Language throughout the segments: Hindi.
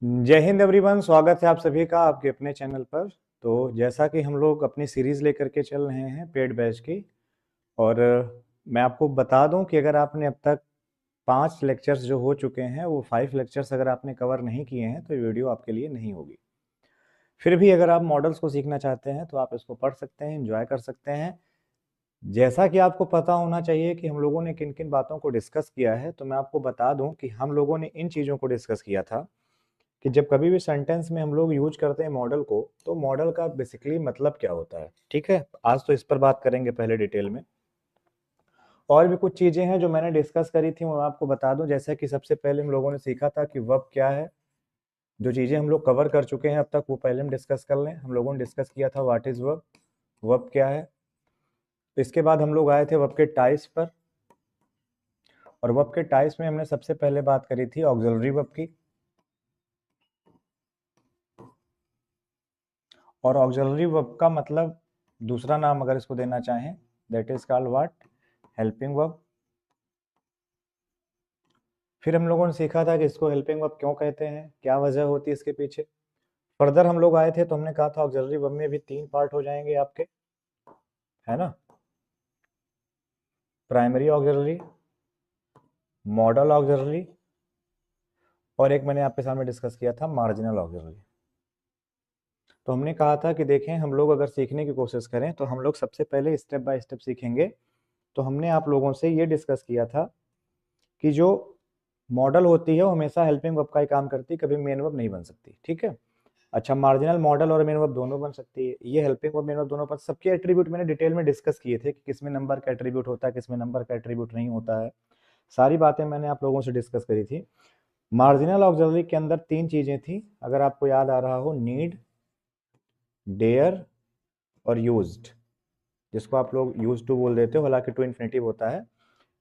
जय हिंद एवरीवन, स्वागत है आप सभी का आपके अपने चैनल पर। तो जैसा कि हम लोग अपनी सीरीज़ लेकर के चल रहे हैं पेड बैच की, और मैं आपको बता दूं कि अगर आपने अब तक 5 लेक्चर्स जो हो चुके हैं वो 5 लेक्चर्स अगर आपने कवर नहीं किए हैं तो ये वीडियो आपके लिए नहीं होगी। फिर भी अगर आप मॉडल्स को सीखना चाहते हैं तो आप इसको पढ़ सकते हैं, एंजॉय कर सकते हैं। जैसा कि आपको पता होना चाहिए कि हम लोगों ने किन किन बातों को डिस्कस किया है, तो मैं आपको बता दूं कि हम लोगों ने इन चीज़ों को डिस्कस किया था कि जब कभी भी सेंटेंस में हम लोग यूज करते हैं मॉडल को, तो मॉडल का बेसिकली मतलब क्या होता है। ठीक है, आज तो इस पर बात करेंगे पहले डिटेल में। और भी कुछ चीजें हैं जो मैंने डिस्कस करी थी, वो मैं आपको बता दूं। जैसे कि सबसे पहले हम लोगों ने सीखा था कि वर्ब क्या है। जो चीजें हम लोग कवर कर चुके हैं अब तक वो पहले हम डिस्कस कर लें। हम लोगों ने डिस्कस किया था व्हाट इज वर्ब, वर्ब क्या है। इसके बाद हम लोग आए थे वर्ब के टाइप्स पर, और वर्ब के टाइप्स में हमने सबसे पहले बात करी थी ऑक्सिलरी वर्ब की। और ऑक्सिलरी वर्ब का मतलब दूसरा नाम अगर इसको देना चाहें, that is called what, helping verb. फिर हम लोगों ने सीखा था कि इसको हेल्पिंग वर्ब क्यों कहते हैं, क्या वजह होती है इसके पीछे। फर्दर हम लोग आए थे तो हमने कहा था ऑक्सिलरी वर्ब में भी 3 पार्ट हो जाएंगे आपके, है ना। प्राइमरी ऑक्सिलरी, मॉडल ऑक्सिलरी, और एक मैंने आपके सामने डिस्कस किया था मार्जिनल ऑक्सिलरी। तो हमने कहा था कि देखें, हम लोग अगर सीखने की कोशिश करें तो हम लोग सबसे पहले स्टेप बाय स्टेप सीखेंगे। तो हमने आप लोगों से ये डिस्कस किया था कि जो मॉडल होती है वो हमेशा हेल्पिंग वर्ब का ही काम करती है, कभी मेन वर्ब नहीं बन सकती। ठीक है। अच्छा, मार्जिनल मॉडल और मेन वर्ब दोनों बन सकती है, ये हेल्पिंग वर्ब मेन वर्ब दोनों बन। सबके एट्रीब्यूट मैंने डिटेल में डिस्कस किए थे कि किसमें नंबर का एट्रीब्यूट होता है, किसमें नंबर का एट्रीब्यूट नहीं होता है। सारी बातें मैंने आप लोगों से डिस्कस करी थी। मार्जिनल ऑक्सिलरी के अंदर 3 चीजें थी, अगर आपको याद आ रहा हो, नीड, डेयर और यूज्ड, जिसको आप लोग यूज टू बोल देते हो, हालांकि टू इन्फिनेटिव होता है।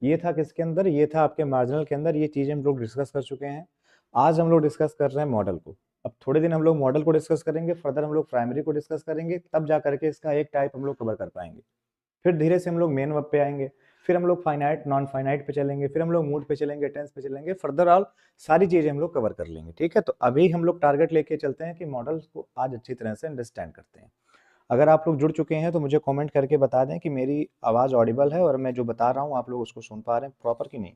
ये था किसके अंदर, ये था आपके मार्जिनल के अंदर। ये चीजें हम लोग डिस्कस कर चुके हैं। आज हम लोग डिस्कस कर रहे हैं मॉडल को। अब थोड़े दिन हम लोग मॉडल को डिस्कस करेंगे, फर्दर हम लोग प्राइमरी को डिस्कस करेंगे, तब जा करके इसका एक टाइप हम लोग कवर कर पाएंगे। फिर धीरे से हम लोग मेन वर्ब पे आएंगे, फिर हम लोग फाइनाइट नॉन फाइनाइट पे चलेंगे, फिर हम लोग मूड पे चलेंगे, टेंस पे चलेंगे, फर्दर ऑल सारी चीजें हम लोग कवर कर लेंगे। ठीक है, तो अभी हम लोग टारगेट लेके चलते हैं कि मॉडल्स को आज अच्छी तरह से अंडरस्टैंड करते हैं। अगर आप लोग जुड़ चुके हैं तो मुझे कमेंट करके बता दें कि मेरी आवाज़ ऑडिबल है और मैं जो बता रहा हूँ आप लोग उसको सुन पा रहे हैं प्रॉपर कि नहीं।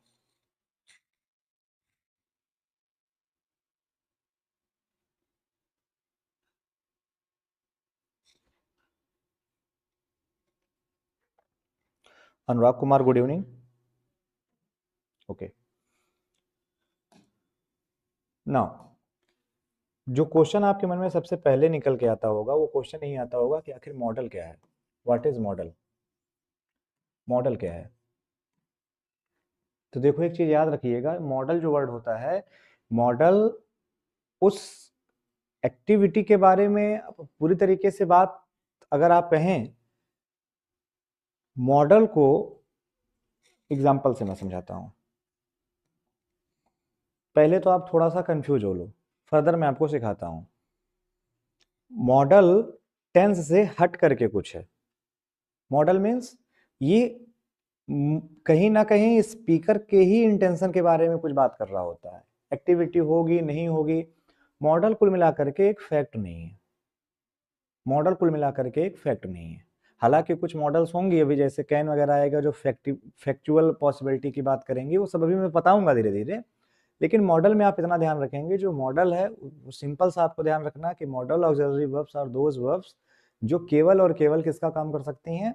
Anurag Kumar, good evening. Okay, now जो क्वेश्चन आपके मन में सबसे पहले निकल के आता होगा वो क्वेश्चन यही आता होगा कि आखिर मॉडल क्या है। व्हाट इज मॉडल, मॉडल क्या है। तो देखो, एक चीज याद रखिएगा, मॉडल जो वर्ड होता है, मॉडल उस एक्टिविटी के बारे में पूरी तरीके से बात अगर आप कहें, मॉडल को एग्जाम्पल से मैं समझाता हूं। पहले तो आप थोड़ा सा कंफ्यूज हो लो, फर्दर मैं आपको सिखाता हूं। मॉडल टेंस से हट करके कुछ है। मॉडल मीन्स ये कहीं ना कहीं स्पीकर के ही इंटेंशन के बारे में कुछ बात कर रहा होता है। एक्टिविटी होगी नहीं होगी, मॉडल कुल मिलाकर के एक फैक्ट नहीं है। मॉडल कुल मिलाकर के एक फैक्ट नहीं है। हालांकि कुछ मॉडल्स होंगी अभी, जैसे कैन वगैरह आएगा जो फैक्चुअल पॉसिबिलिटी की बात करेंगी, वो सब अभी मैं बताऊंगा धीरे धीरे। लेकिन मॉडल में आप इतना ध्यान रखेंगे, जो मॉडल है वो सिंपल सा आपको ध्यान रखना कि modal auxiliary verbs are those verbs जो केवल और केवल किसका काम कर सकती हैं,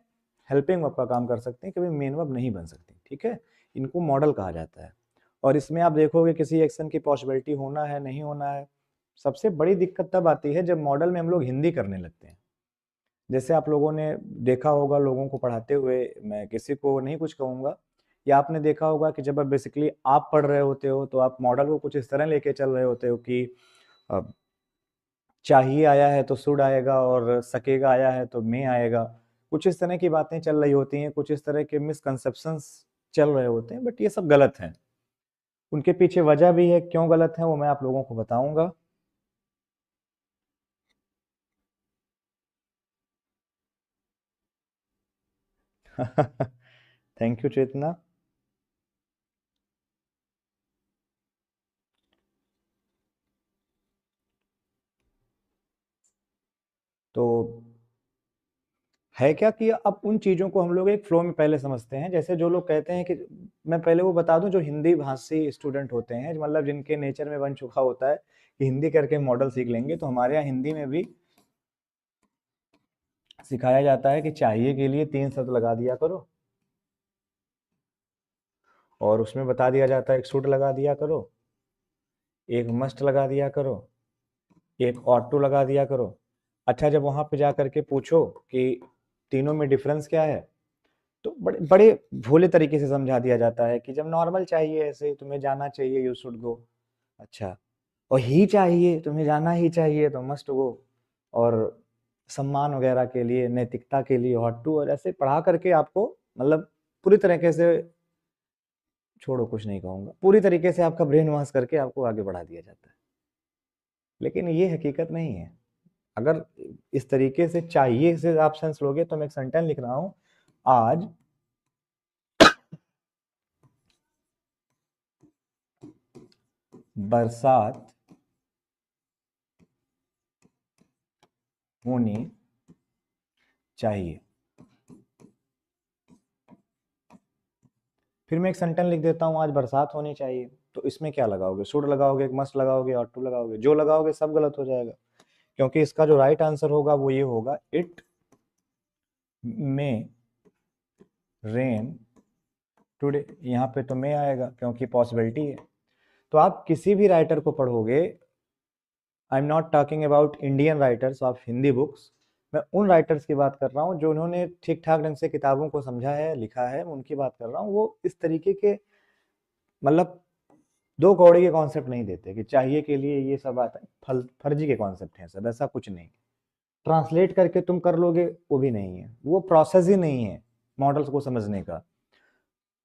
हेल्पिंग वर्ब का काम कर सकती हैं, कभी मेन वर्ब नहीं बन सकती। ठीक है, इनको मॉडल कहा जाता है। और इसमें आप देखोगे किसी एक्शन की पॉसिबिलिटी होना है नहीं होना है। सबसे बड़ी दिक्कत तब आती है जब मॉडल में हम लोग हिंदी करने लगते हैं। जैसे आप लोगों ने देखा होगा लोगों को पढ़ाते हुए, मैं किसी को नहीं कुछ कहूंगा, या आपने देखा होगा कि जब बेसिकली आप पढ़ रहे होते हो तो आप मॉडल को कुछ इस तरह लेके चल रहे होते हो कि अ, चाहिए आया है तो शुड आएगा, और सकेगा आया है तो मे आएगा। कुछ इस तरह की बातें चल रही होती हैं, कुछ इस तरह के मिसकंसेप्शंस चल रहे होते हैं, बट ये सब गलत हैं। उनके पीछे वजह भी है क्यों गलत है, वो मैं आप लोगों को बताऊंगा। थैंक यू चेतना। तो है क्या कि अब उन चीज़ों को हम लोग एक फ्लो में पहले समझते हैं। जैसे जो लोग कहते हैं कि, मैं पहले वो बता दूं, जो हिंदी भाषी स्टूडेंट होते हैं, मतलब जिनके नेचर में बन चुका होता है कि हिंदी करके मॉडल सीख लेंगे, तो हमारे यहाँ हिंदी में भी सिखाया जाता है कि चाहिए के लिए 3 शब्द लगा दिया करो, और उसमें बता दिया जाता है एक शुड लगा दिया करो, एक मस्ट लगा दिया करो, एक ऑट टू लगा दिया करो। अच्छा, जब वहां पे जा करके पूछो कि तीनों में डिफरेंस क्या है, तो बड़े बड़े भोले तरीके से समझा दिया जाता है कि जब नॉर्मल चाहिए, ऐसे तुम्हें जाना चाहिए, यू शुड गो। अच्छा, और ही चाहिए, तुम्हें जाना ही चाहिए, तो मस्ट गो। और सम्मान वगैरह के लिए, नैतिकता के लिए हॉट टू, और ऐसे पढ़ा करके आपको, मतलब पूरी तरीके से, छोड़ो कुछ नहीं कहूंगा, पूरी तरीके से आपका ब्रेन वॉश करके आपको आगे बढ़ा दिया जाता है। लेकिन ये हकीकत नहीं है। अगर इस तरीके से चाहिए से आप सेंस लोगे, तो मैं एक सेंटेंस लिख रहा हूं, आज बरसात होनी चाहिए। फिर मैं एक सेंटेंस लिख देता हूं, आज बरसात होनी चाहिए। तो इसमें क्या लगाओगे? शुड लगाओगे, मस्ट लगाओगे, ऑट टू लगाओगे? जो लगाओगे सब गलत हो जाएगा, क्योंकि इसका जो राइट आंसर होगा वो ये होगा, इट में रेन टुडे। यहाँ पे तो मे आएगा क्योंकि पॉसिबिलिटी है। तो आप किसी भी राइटर को पढ़ोगे, I am not talking about Indian writers of Hindi books, मैं उन राइटर्स की बात कर रहा हूँ जो उन्होंने ठीक ठाक ढंग से किताबों को समझा है, लिखा है, उनकी बात कर रहा हूँ। वो इस तरीके के, मतलब दो कौड़ी के कॉन्सेप्ट नहीं देते कि चाहिए के लिए ये सब आता है, फर्जी के कॉन्सेप्ट हैं सब, ऐसा कुछ नहीं। ट्रांसलेट करके तुम कर लोगे, वो भी नहीं है, वो प्रोसेस ही नहीं है मॉडल्स को समझने का।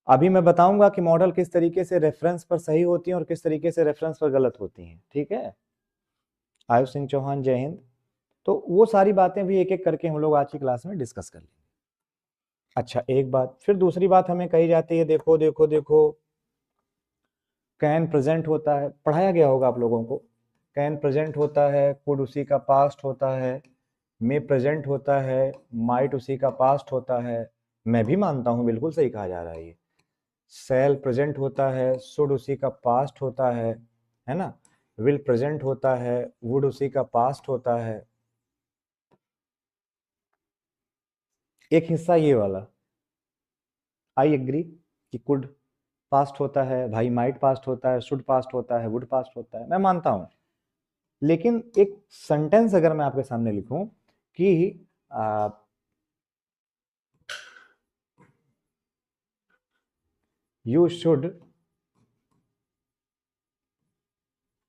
अभी मैं बताऊंगा कि मॉडल किस तरीके से रेफरेंस पर सही होती हैं और किस तरीके से रेफरेंस पर गलत होती हैं, ठीक है। आयुष सिंह चौहान, जय हिंद। तो वो सारी बातें भी एक एक करके हम लोग आज की क्लास में डिस्कस कर लेंगे। अच्छा, एक बात, फिर दूसरी बात हमें कही जाती है, देखो देखो देखो, कैन प्रेजेंट होता है, पढ़ाया गया होगा आप लोगों को। कैन प्रेजेंट होता है, कुड उसी का पास्ट होता है, मे प्रेजेंट होता है, माइट उसी का पास्ट होता है। मैं भी मानता हूं, बिल्कुल सही कहा जा रहा है ये। सेल प्रेजेंट होता है, शुड उसी का पास्ट होता है ना। विल प्रेजेंट होता है, वुड उसी का पास्ट होता है। एक हिस्सा ये वाला, आई एग्री कि कुड पास्ट होता है, भाई माइट पास्ट होता है, शुड पास्ट होता है, वुड पास्ट होता है, मैं मानता हूं। लेकिन एक सेंटेंस अगर मैं आपके सामने लिखूं कि you should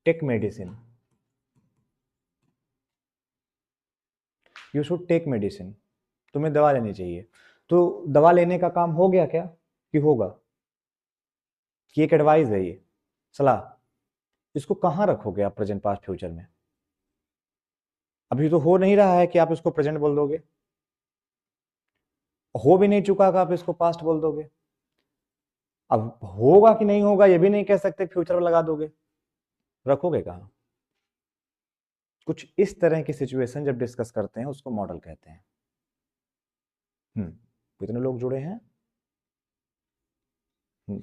take medicine, you should take medicine, तुम्हें दवा लेनी चाहिए, तो दवा लेने का काम हो गया क्या कि होगा? कि एक एडवाइस है, ये सलाह। इसको कहां रखोगे आप प्रेजेंट पास्ट फ्यूचर में? अभी तो हो नहीं रहा है कि आप इसको प्रेजेंट बोल दोगे, हो भी नहीं चुका कि आप इसको पास्ट बोल दोगे। अब होगा कि नहीं होगा ये भी नहीं कह सकते, फ्यूचर में लगा दोगे, रखोगे कहां? कुछ इस तरह की सिचुएशन जब डिस्कस करते हैं उसको मॉडल कहते हैं। कितने लोग जुड़े हैं?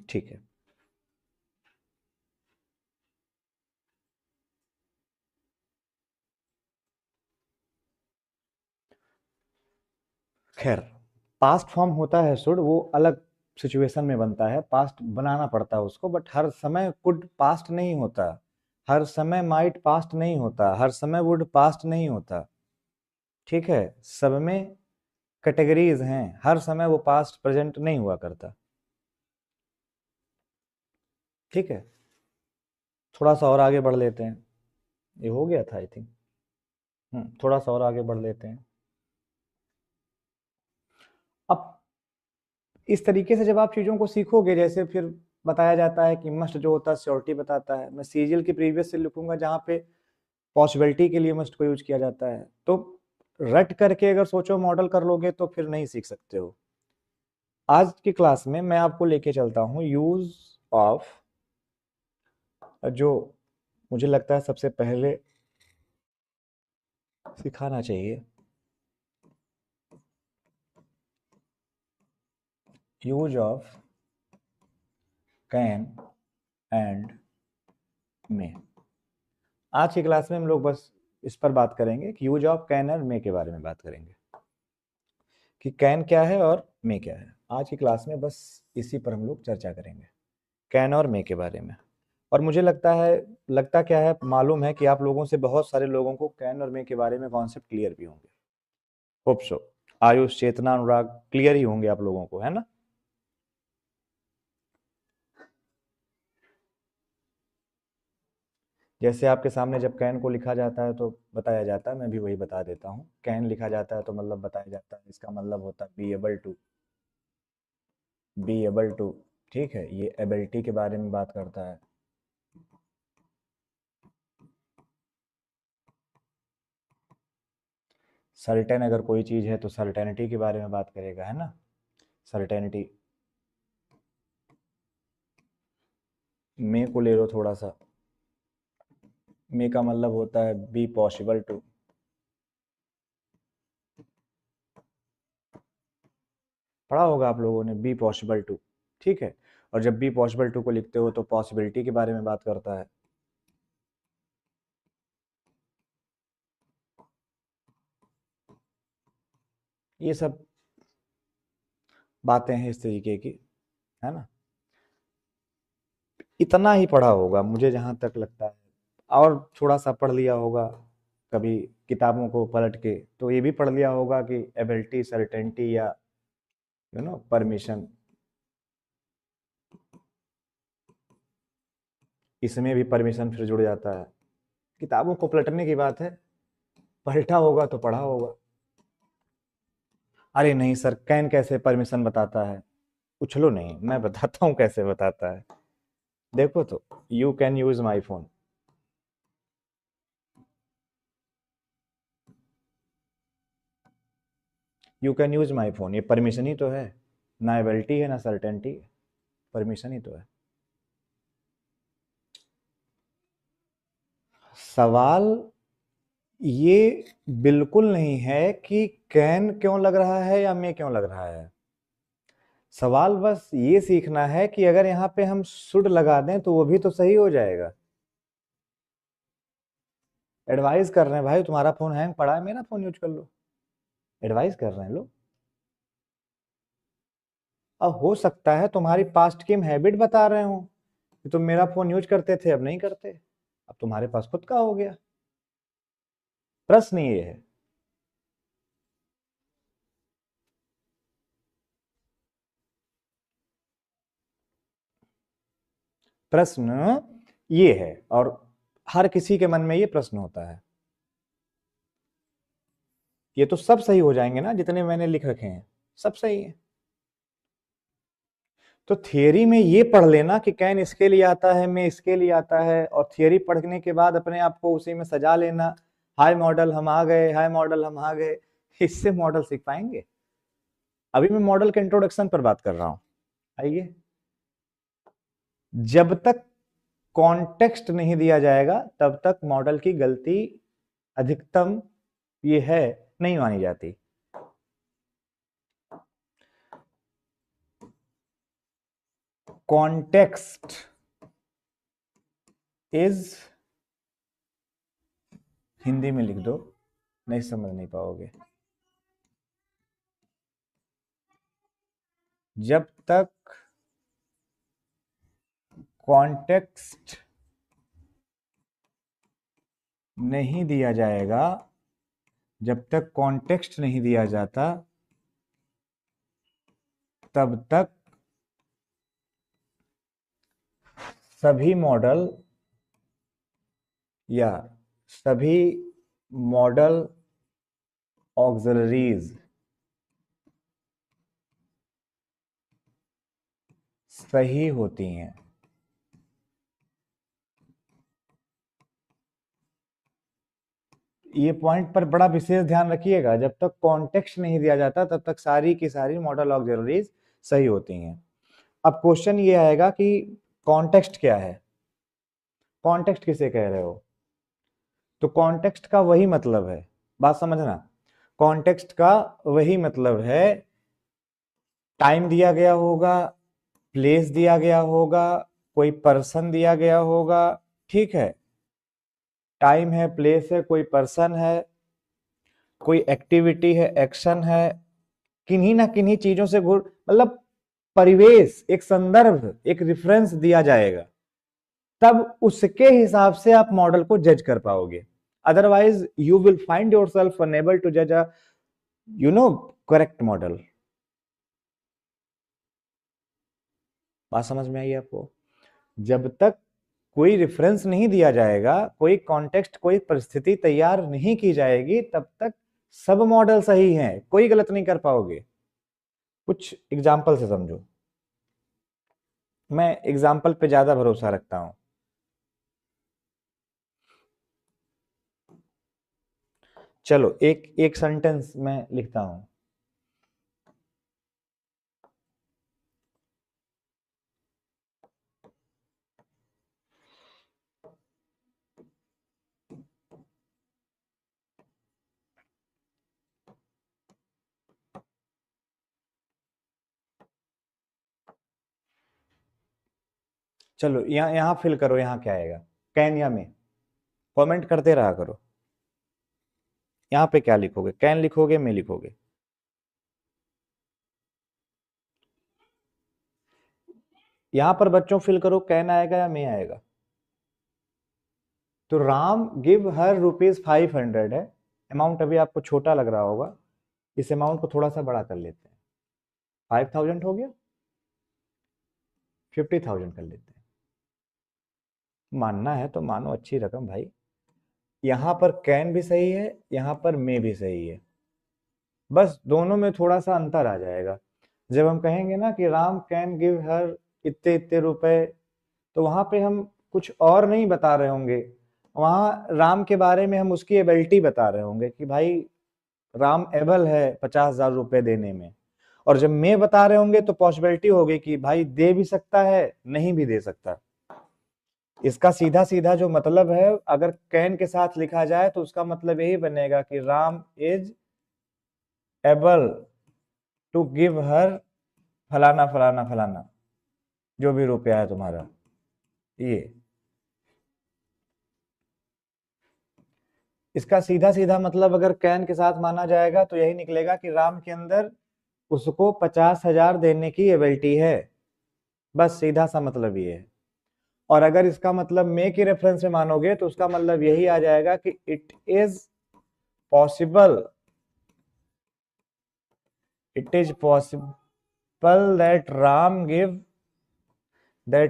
ठीक है। खैर, पास्ट फॉर्म होता है शुड, वो अलग सिचुएशन में बनता है, पास्ट बनाना पड़ता है उसको, बट हर समय कुड पास्ट नहीं होता, हर समय माइट पास्ट नहीं होता, हर समय वुड पास्ट नहीं होता, ठीक है। सब में कैटेगरीज हैं, हर समय वो पास्ट प्रेजेंट नहीं हुआ करता, ठीक है। थोड़ा सा और आगे बढ़ लेते हैं, ये हो गया था आई थिंक। थोड़ा सा और आगे बढ़ लेते हैं। अब इस तरीके से जब आप चीज़ों को सीखोगे, जैसे फिर बताया जाता है कि मस्ट जो होता है श्योरिटी बताता है, मैं सीजीएल की प्रीवियस से लिखूंगा जहाँ पे पॉसिबिलिटी के लिए मस्ट को यूज किया जाता है। तो रट करके अगर सोचो मॉडल कर लोगे तो फिर नहीं सीख सकते हो। आज की क्लास में मैं आपको लेके चलता हूँ यूज ऑफ, जो मुझे लगता है सबसे पहले सिखाना चाहिए, यूज ऑफ कैन एंड मे। आज की क्लास में हम लोग बस इस पर बात करेंगे कि यूज ऑफ कैन और मे के बारे में बात करेंगे कि कैन क्या है और मे क्या है। आज की क्लास में बस इसी पर हम लोग चर्चा करेंगे, कैन और मे के बारे में। और मुझे लगता क्या है, मालूम है कि आप लोगों से बहुत सारे लोगों को कैन और मे के बारे में कॉन्सेप्ट क्लियर भी होंगे। Hope so. Ayush, Chetna, Anurag clear ही होंगे आप लोगों को, है ना। जैसे आपके सामने जब कैन को लिखा जाता है तो बताया जाता है, मैं भी वही बता देता हूँ। कैन लिखा जाता है तो मतलब बताया जाता है, इसका मतलब होता है बी एबल टू। ठीक है, ये एबिलिटी के बारे में बात करता है। सर्टेन अगर कोई चीज है तो सर्टेनिटी के बारे में बात करेगा, है ना। सर्टेनिटी। मे को ले लो थोड़ा सा। मे का मतलब होता है बी पॉसिबल टू। पढ़ा होगा आप लोगों ने, बी पॉसिबल टू। ठीक है, और जब बी पॉसिबल टू को लिखते हो तो पॉसिबिलिटी के बारे में बात करता है। ये सब बातें हैं इस तरीके की, है ना। इतना ही पढ़ा होगा मुझे जहां तक लगता है, और थोड़ा सा पढ़ लिया होगा कभी किताबों को पलट के, तो ये भी पढ़ लिया होगा कि एबिलिटी, सर्टेनिटी या परमिशन, इसमें भी परमिशन फिर जुड़ जाता है। किताबों को पलटने की बात है, पलटा होगा तो पढ़ा होगा। अरे नहीं सर, कैन कैसे परमिशन बताता है? उछलो नहीं, मैं बताता हूँ कैसे बताता है। देखो तो, you can use my phone. You can use my phone, ये परमिशन ही तो है। ना एबिलिटी है ना सर्टेनिटी, परमिशन ही तो है। सवाल ये बिल्कुल नहीं है कि कैन क्यों लग रहा है या मे क्यों लग रहा है। सवाल बस ये सीखना है कि अगर यहाँ पे हम शुड लगा दें तो वो भी तो सही हो जाएगा। एडवाइस कर रहे हैं भाई, तुम्हारा फोन हैंग पड़ा है, मेरा फोन यूज कर लो। एडवाइस कर रहे हैं लोग। अब हो सकता है तुम्हारी पास्ट की हम हैबिट बता रहे हो कि तुम मेरा फोन यूज करते थे, अब नहीं करते, अब तुम्हारे पास खुद का हो गया। प्रश्न ये है। प्रश्न ये है, और हर किसी के मन में ये प्रश्न होता है। ये तो सब सही हो जाएंगे ना, जितने मैंने लिख रखे हैं सब सही है। तो थियरी में ये पढ़ लेना कि कैन इसके लिए आता है, मैं इसके लिए आता है, और थियरी पढ़ने के बाद अपने आप को उसी में सजा लेना। हाई मॉडल हम आ गए, हाई मॉडल हम आ गए, इससे मॉडल सीख पाएंगे? अभी मैं मॉडल के इंट्रोडक्शन पर बात कर रहा हूं। आइए, जब तक कॉन्टेक्स्ट नहीं दिया जाएगा तब तक मॉडल की गलती अधिकतम ये है नहीं मानी जाती। कॉन्टेक्स्ट इज, हिंदी में लिख दो, नहीं समझ नहीं पाओगे। जब तक कॉन्टेक्स्ट नहीं दिया जाएगा, जब तक कॉन्टेक्स्ट नहीं दिया जाता तब तक सभी मॉडल या सभी मॉडल ऑक्सिलरीज सही होती हैं। ये पॉइंट पर बड़ा विशेष ध्यान रखिएगा, जब तक कॉन्टेक्स्ट नहीं दिया जाता तब तक सारी की सारी मॉडल ऑक्सिलरीज सही होती हैं। अब क्वेश्चन ये आएगा कि कॉन्टेक्स्ट क्या है, कॉन्टेक्स्ट किसे कह रहे हो? तो कॉन्टेक्स्ट का वही मतलब है, बात समझना, कॉन्टेक्स्ट का वही मतलब है टाइम दिया गया होगा, प्लेस दिया गया होगा, कोई पर्सन दिया गया होगा, ठीक है, टाइम है, प्लेस है, कोई पर्सन है, कोई एक्टिविटी है, एक्शन है, किन्हीं ना किन्हीं चीजों से मतलब परिवेश, एक संदर्भ, एक रेफरेंस दिया जाएगा, तब उसके हिसाब से आप मॉडल को जज कर पाओगे। Otherwise you will find yourself unable to जज अ करेक्ट मॉडल। बात समझ में आई आपको? जब तक कोई रेफरेंस नहीं दिया जाएगा, कोई कॉन्टेक्स्ट, कोई परिस्थिति तैयार नहीं की जाएगी, तब तक सब मॉडल सही हैं, कोई गलत नहीं कर पाओगे। कुछ एग्जाम्पल से समझो, मैं एग्जाम्पल पे ज्यादा भरोसा रखता हूं। चलो एक एक सेंटेंस मैं लिखता हूं। चलो यहां फिल करो, यहां क्या आएगा, कैन या में, कमेंट करते रहा करो। यहां पे क्या लिखोगे, कैन लिखोगे, में लिखोगे? यहां पर बच्चों फिल करो, कैन आएगा या में आएगा? तो राम गिव हर ₹500 है, अमाउंट अभी आपको छोटा लग रहा होगा, इस अमाउंट को थोड़ा सा बड़ा कर लेते हैं, 5000 हो गया, 50,000 कर लेते हैं। मानना है तो मानो, अच्छी रकम भाई। यहां पर कैन भी सही है, यहां पर में भी सही है, बस दोनों में थोड़ा सा अंतर आ जाएगा। जब हम कहेंगे ना कि राम कैन गिव हर इतने इतने रुपए, तो वहां पे हम कुछ और नहीं बता रहे होंगे, वहां राम के बारे में हम उसकी एबिलिटी बता रहे होंगे कि भाई राम एबल है 50,000 रुपए देने में। और जब मैं बता रहे होंगे तो पॉसिबिलिटी होगी कि भाई दे भी सकता है, नहीं भी दे सकता। इसका सीधा सीधा जो मतलब है, अगर कैन के साथ लिखा जाए तो उसका मतलब यही बनेगा कि Ram is able to give her फलाना फलाना फलाना, जो भी रुपया है तुम्हारा ये। इसका सीधा सीधा मतलब अगर कैन के साथ माना जाएगा तो यही निकलेगा कि राम के अंदर उसको 50,000 देने की एबिलिटी है, बस सीधा सा मतलब ये है। और अगर इसका मतलब मे के रेफरेंस में मानोगे तो उसका मतलब यही आ जाएगा कि it is possible, it is possible that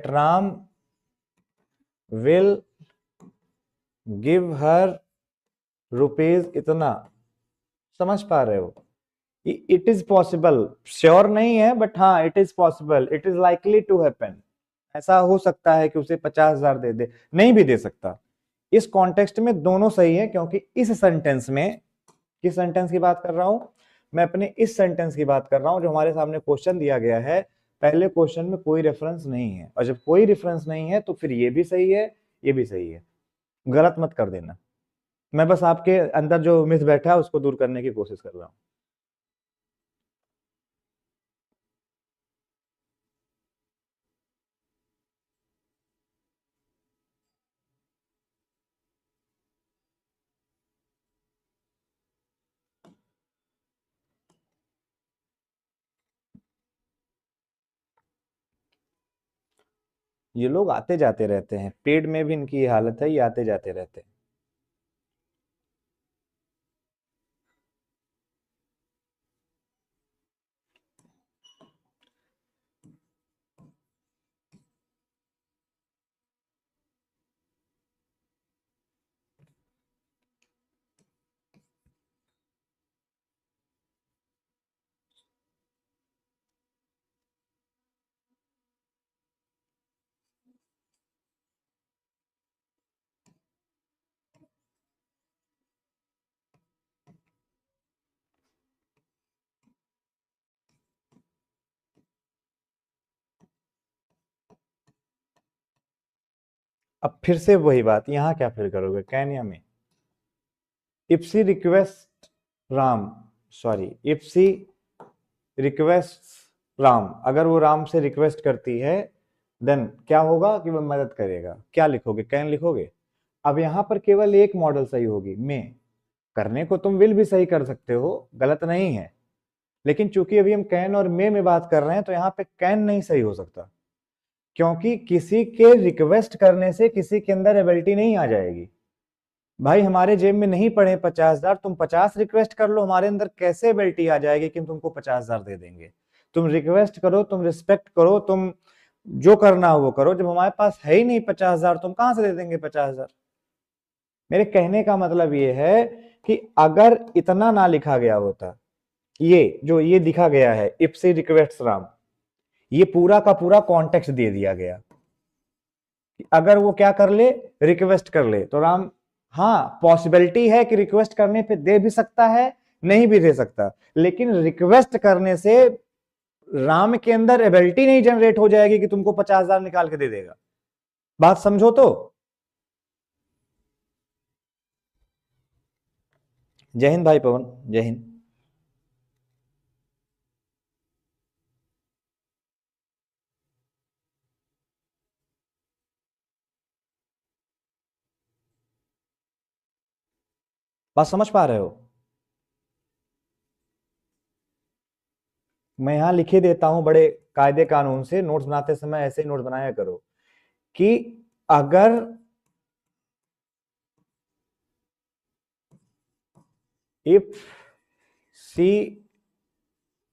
Ram will give her rupees इतना। समझ पा रहे हो? इट इज पॉसिबल, श्योर नहीं है, बट हाँ it is possible, it is likely to happen. ऐसा हो सकता है कि उसे 50,000 दे दे, नहीं भी दे सकता। इस कॉन्टेक्स्ट में दोनों सही है, क्योंकि इस सेंटेंस में, किस सेंटेंस की बात कर रहा हूं मैं? अपने इस सेंटेंस की बात कर रहा हूं जो हमारे सामने क्वेश्चन दिया गया है। पहले क्वेश्चन में कोई रेफरेंस नहीं है, और जब कोई रेफरेंस नहीं है तो फिर ये भी सही है, ये भी सही है। गलत मत कर देना, मैं बस आपके अंदर जो मिथ बैठा है उसको दूर करने की कोशिश कर रहा हूं। ये लोग आते जाते रहते हैं, पेड़ में भी इनकी ये हालत है, ये आते जाते रहते हैं। अब फिर से वही बात, यहां क्या फिर करोगे, कैन या में? If she request Ram, sorry, if she request Ram, अगर वो राम से रिक्वेस्ट करती है देन क्या होगा कि वो मदद करेगा। क्या लिखोगे? कैन लिखोगे। अब यहां पर केवल एक मॉडल सही होगी, मे। करने को तुम विल भी सही कर सकते हो, गलत नहीं है, लेकिन चूंकि अभी हम कैन और मे में बात कर रहे हैं तो यहाँ पे कैन नहीं सही हो सकता, क्योंकि किसी के रिक्वेस्ट करने से किसी के अंदर एबिलिटी नहीं आ जाएगी। भाई हमारे जेब में नहीं पड़े 50,000, तुम 50 रिक्वेस्ट कर लो, हमारे अंदर कैसे एबिलिटी आ जाएगी कि हम तुमको 50,000 दे देंगे। तुम रिक्वेस्ट करो, तुम रिस्पेक्ट करो, तुम जो करना हो वो करो, जब हमारे पास है ही नहीं 50,000 तुम कहां से दे देंगे 50,000। मेरे कहने का मतलब ये है कि अगर इतना ना लिखा गया होता, ये जो ये दिखा गया है इफ सी रिक्वेस्ट राम, ये पूरा का पूरा कॉन्टेक्स्ट दे दिया गया। अगर वो क्या कर ले, रिक्वेस्ट कर ले, तो राम, हाँ पॉसिबिलिटी है कि रिक्वेस्ट करने पे दे भी सकता है, नहीं भी दे सकता, लेकिन रिक्वेस्ट करने से राम के अंदर एबिलिटी नहीं जनरेट हो जाएगी कि तुमको 50,000 निकाल के दे देगा। बात समझो तो। जय हिंद भाई पवन, जय हिंद। बात समझ पा रहे हो? मैं यहां लिखे देता हूं बड़े कायदे कानून से, नोट्स बनाते समय ऐसे नोट्स बनाया करो कि अगर इफ सी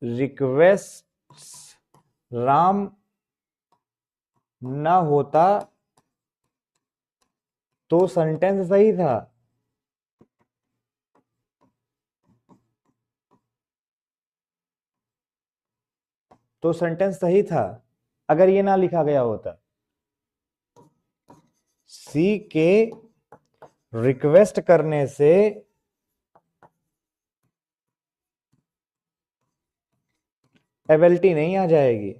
रिक्वेस्ट राम ना होता तो सेंटेंस सही था। तो सेंटेंस सही था अगर ये ना लिखा गया होता, सी के रिक्वेस्ट करने से एबिलिटी नहीं आ जाएगी।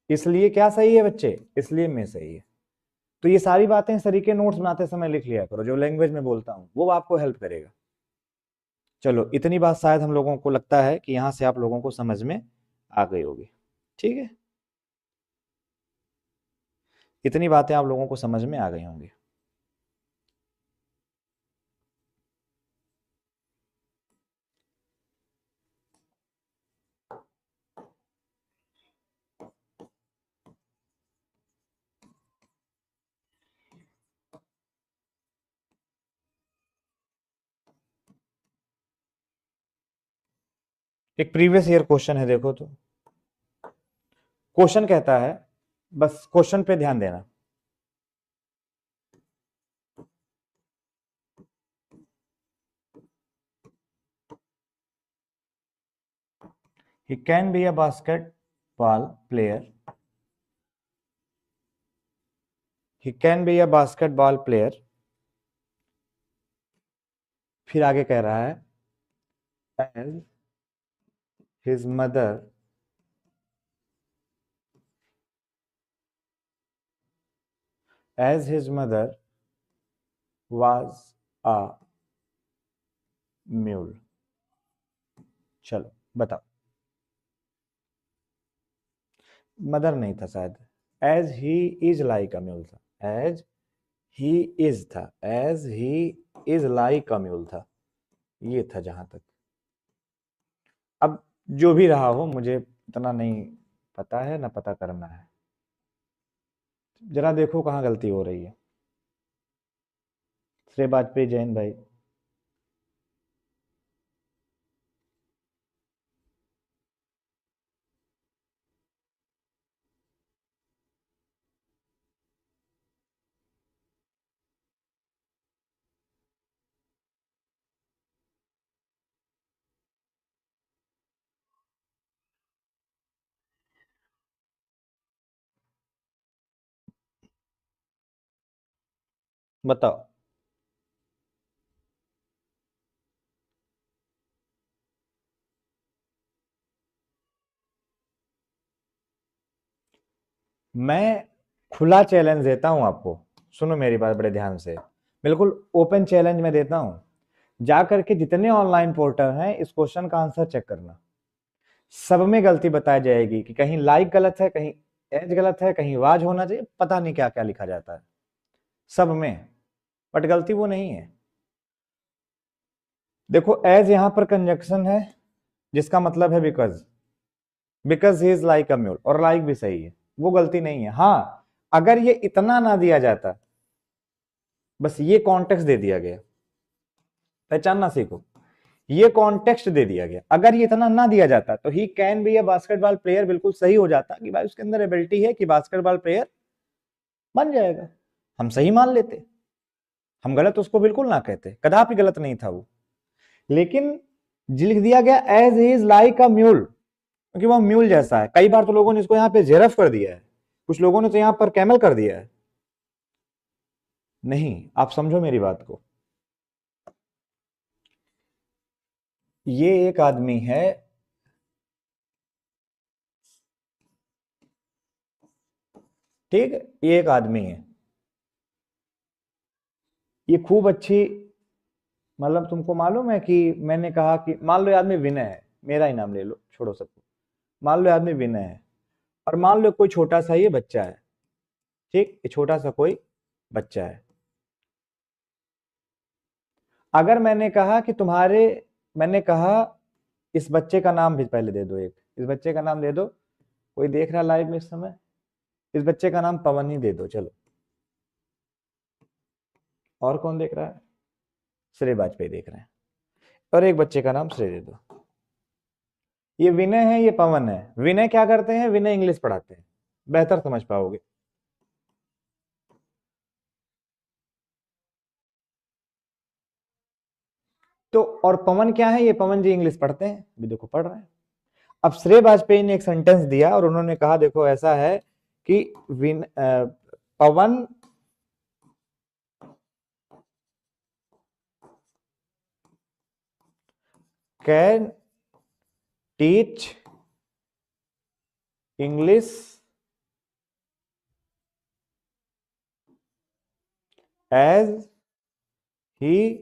इसलिए क्या सही है बच्चे? इसलिए मैं सही है। तो ये सारी बातें इस तरीके नोट्स बनाते समय लिख लिया करो, जो लैंग्वेज में बोलता हूं वो आपको हेल्प करेगा। चलो इतनी बात शायद हम लोगों को लगता है कि यहां से आप लोगों को समझ में आ गई होगी। ठीक है, इतनी बातें आप लोगों को समझ में आ गई होंगी। एक प्रीवियस ईयर क्वेश्चन है, देखो तो। क्वेश्चन कहता है, बस क्वेश्चन पे ध्यान देना। He can be a basketball player. He can be a basketball player. फिर आगे कह रहा है as his mother was a mule. चलो बताओ। मदर नहीं था शायद, as he is like a mule था, एज ही इज था, as he is like a mule था, ये था जहां तक। अब जो भी रहा हो, मुझे इतना नहीं पता है, ना पता करना है। जरा देखो कहाँ गलती हो रही है। श्री वाजपेयी, जैन भाई। बताओ। मैं खुला चैलेंज देता हूं आपको, सुनो मेरी बात बड़े ध्यान से। बिल्कुल ओपन चैलेंज मैं देता हूं, जा करके जितने ऑनलाइन पोर्टल हैं इस क्वेश्चन का आंसर चेक करना, सब में गलती बताई जाएगी कि कहीं लाइक गलत है, कहीं एज गलत है, कहीं वाज होना चाहिए, पता नहीं क्या क्या लिखा जाता है सब में, बट गलती वो नहीं है। देखो एज यहां पर कंजक्शन है जिसका मतलब है because, because he is like a mule, और लाइक भी सही है, वो गलती नहीं है। हाँ अगर ये इतना ना दिया जाता, बस ये कॉन्टेक्स्ट दे दिया गया, पहचानना सीखो, ये कॉन्टेक्स्ट दे दिया गया, अगर ये इतना ना दिया जाता तो he can be a basketball player बिल्कुल सही हो जाता कि भाई उसके अंदर एबिलिटी है कि बास्केटबॉल प्लेयर बन जाएगा, हम सही मान लेते, हम गलत उसको बिल्कुल ना कहते, कदापि गलत नहीं था वो। लेकिन लिख दिया गया as he is like a mule, क्योंकि वो म्यूल जैसा है। कई बार तो लोगों ने इसको यहाँ पे जेरफ कर दिया है, कुछ लोगों ने तो यहाँ पर कैमल कर दिया है। नहीं, आप समझो मेरी बात को, ये एक आदमी है, ठीक है, ये एक आदमी है, ये खूब अच्छी, मतलब तुमको मालूम है कि मैंने कहा कि मान लो ये आदमी विनय है, मेरा ही नाम ले लो, छोड़ो सबको, मान लो ये आदमी विनय है, और मान लो कोई छोटा सा ये बच्चा है, ठीक, ये छोटा सा कोई बच्चा है। अगर मैंने कहा कि तुम्हारे, मैंने कहा इस बच्चे का नाम भी पहले दे दो, एक इस बच्चे का नाम दे दो, कोई देख रहा लाइव में इस समय, इस बच्चे का नाम पवन ही दे दो, चलो, और कौन देख रहा है, श्रेय वाजपेयी देख रहे हैं, और एक बच्चे का नाम श्रेय दे दो। ये विनय है, ये पवन है। विनय क्या करते हैं, विनय इंग्लिश पढ़ाते हैं, बेहतर समझ पाओगे। तो और पवन क्या है, ये पवन जी इंग्लिश पढ़ते हैं, भी देखो पढ़ रहे हैं। अब श्रेय वाजपेयी ने एक सेंटेंस दिया और उन्होंने कहा देखो ऐसा है कि Pawan can teach English as he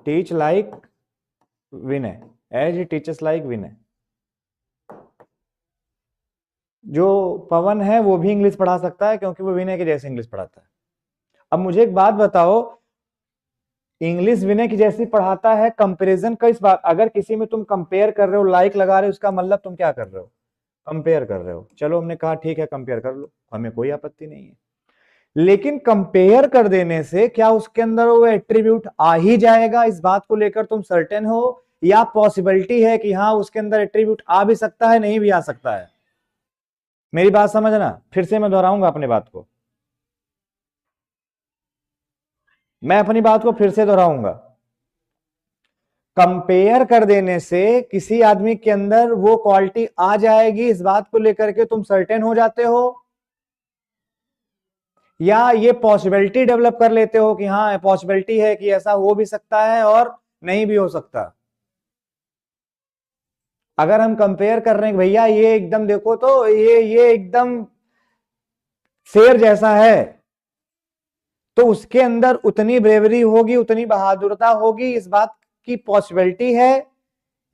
teach like Vinay, as he teachers like Vinay. जो पवन है वो भी इंग्लिश पढ़ा सकता है क्योंकि वो विनय के जैसे इंग्लिश पढ़ाता है। अब मुझे एक बात बताओ, इंग्लिश विनय की जैसी पढ़ाता है, कंपैरिजन का इस बात, अगर किसी में तुम कंपेयर कर रहे हो, लाइक लगा रहे हो, उसका मतलब तुम क्या कर रहे हो, कंपेयर कर रहे हो। चलो हमने कहा ठीक है कंपेयर कर लो, हमें कोई आपत्ति नहीं है, लेकिन कंपेयर कर देने से क्या उसके अंदर वो एट्रीब्यूट आ ही जाएगा, इस बात को लेकर तुम सर्टेन हो, या पॉसिबिलिटी है कि हाँ उसके अंदर एट्रीब्यूट आ भी सकता है, नहीं भी आ सकता है। मेरी बात समझना, फिर से मैं दोहराऊंगा अपनी बात को, मैं अपनी बात को फिर से दोहराऊंगा। कंपेयर कर देने से किसी आदमी के अंदर वो क्वालिटी आ जाएगी, इस बात को लेकर के तुम सर्टेन हो जाते हो, या ये पॉसिबिलिटी डेवलप कर लेते हो कि हाँ पॉसिबिलिटी है कि ऐसा हो भी सकता है और नहीं भी हो सकता। अगर हम कंपेयर कर रहे हैं भैया ये एकदम देखो तो ये एकदम शेर जैसा है, तो उसके अंदर उतनी ब्रेवरी होगी, उतनी बहादुरता होगी, इस बात की पॉसिबिलिटी है,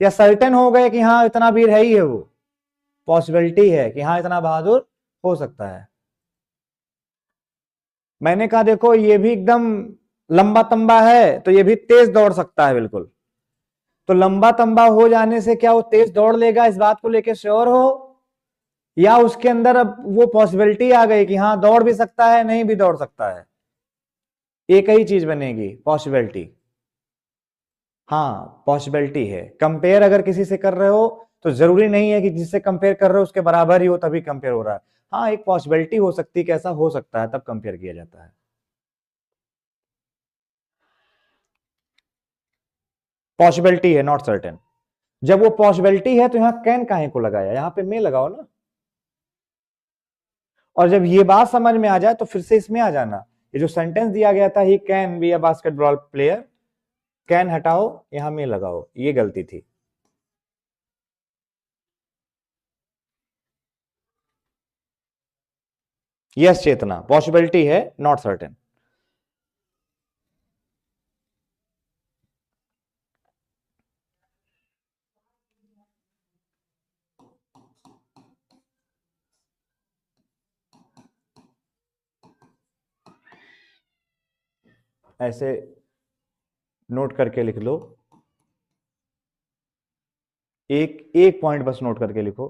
या सर्टेन हो गए कि हाँ इतना वीर है ही है वो, पॉसिबिलिटी है कि हाँ इतना बहादुर हो सकता है। मैंने कहा देखो ये भी एकदम लंबा तंबा है तो ये भी तेज दौड़ सकता है, बिल्कुल, तो लंबा तंबा हो जाने से क्या वो तेज दौड़ लेगा, इस बात को लेकर श्योर हो, या उसके अंदर अब वो पॉसिबिलिटी आ गई कि हाँ दौड़ भी सकता है, नहीं भी दौड़ सकता है, एक ही चीज बनेगी, पॉसिबिलिटी। हाँ पॉसिबिलिटी है, कंपेयर अगर किसी से कर रहे हो तो जरूरी नहीं है कि जिससे कंपेयर कर रहे हो उसके बराबर ही हो तभी कंपेयर हो रहा है, हाँ एक पॉसिबिलिटी हो सकती है कि ऐसा हो सकता है, तब कंपेयर किया जाता है। पॉसिबिलिटी है नॉट सर्टेन, जब वो पॉसिबिलिटी है तो यहां कैन काहे को लगाया, यहां पे मे लगाओ ना, और जब ये बात समझ में आ जाए तो फिर से इसमें आ जाना, ये जो सेंटेंस दिया गया था he can be a basketball player, can हटाओ, यहां में लगाओ, ये गलती थी। यस चेतना, पॉसिबिलिटी है, नॉट सर्टेन। ऐसे नोट करके लिख लो, एक एक पॉइंट बस नोट करके लिखो।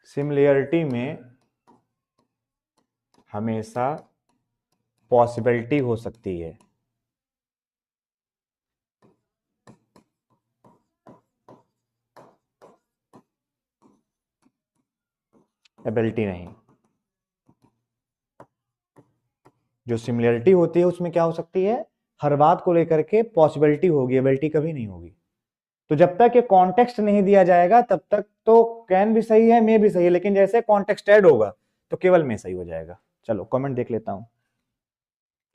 सिमिलरिटी में हमेशा पॉसिबिलिटी हो सकती है, एबिलिटी नहीं। जो सिमिलरिटी होती है उसमें क्या हो सकती है, हर बात को लेकर के पॉसिबिलिटी होगी, एबिलिटी कभी नहीं होगी। तो जब तक ये कॉन्टेक्स्ट नहीं दिया जाएगा तब तक तो कैन भी सही है, मे भी सही है, लेकिन जैसे कॉन्टेक्स्ट ऐड होगा तो केवल मे सही हो जाएगा। चलो कमेंट देख लेता हूं।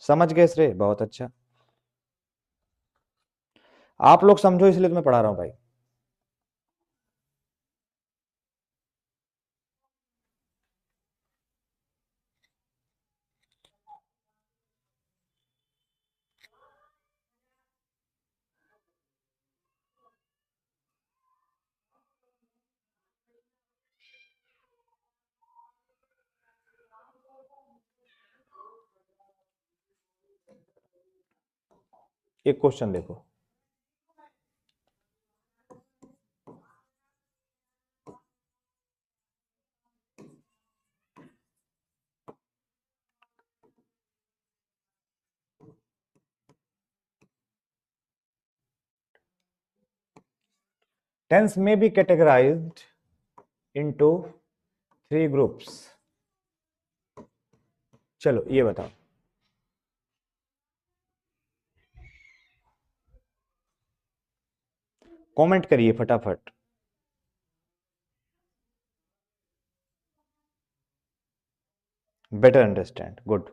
समझ गए श्रेय, बहुत अच्छा। आप लोग समझो इसलिए तो मैं पढ़ा रहा हूं भाई। एक क्वेश्चन देखो, टेंस में बी कैटेगराइज्ड इनटू 3 ग्रुप्स। चलो ये बताओ, कमेंट करिए फटाफट। बेटर अंडरस्टैंड, गुड,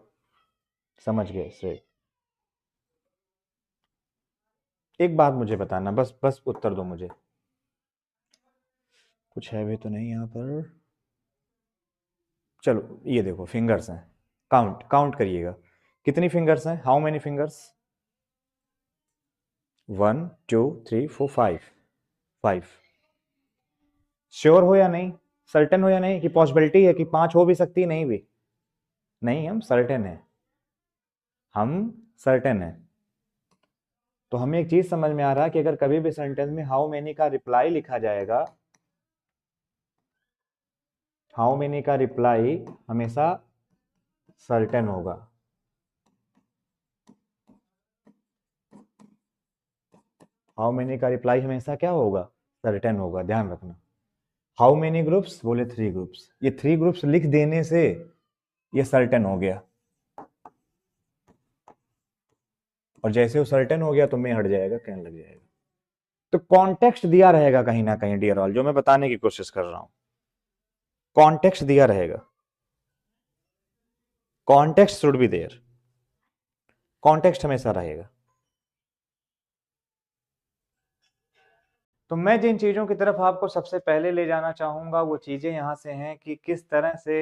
समझ गए श्रेय। एक बात मुझे बताना, बस बस उत्तर दो मुझे, कुछ है भी तो नहीं यहां पर। चलो ये देखो फिंगर्स हैं, काउंट काउंट करिएगा, कितनी फिंगर्स हैं, हाउ मेनी फिंगर्स, 1 2 3 4 5, 5। श्योर हो या नहीं, सर्टेन हो या नहीं कि पॉसिबिलिटी है कि 5 हो भी सकती है, नहीं भी, नहीं हम सर्टेन है, हम सर्टेन है। तो हमें एक चीज समझ में आ रहा है कि अगर कभी भी सेंटेंस में हाउ मेनी का रिप्लाई लिखा जाएगा, हाउ मेनी का रिप्लाई हमेशा सर्टेन होगा। हाउ मेनी का रिप्लाई हमेशा क्या होगा, सर्टेन होगा, ध्यान रखना। हाउ मेनी ग्रुप्स बोले 3 ग्रुप्स, ये 3 ग्रुप्स लिख देने से ये सर्टेन हो गया, और जैसे वो सर्टेन हो गया तो मैं हट जाएगा, कहने लग जाएगा। तो कॉन्टेक्स्ट दिया रहेगा कहीं ना कहीं डियर ऑल, जो मैं बताने की कोशिश कर रहा हूं, कॉन्टेक्स्ट दिया रहेगा, context should be there, context हमेशा रहेगा। तो मैं जिन चीजों की तरफ आपको सबसे पहले ले जाना चाहूंगा वो चीजें यहां से हैं कि किस तरह से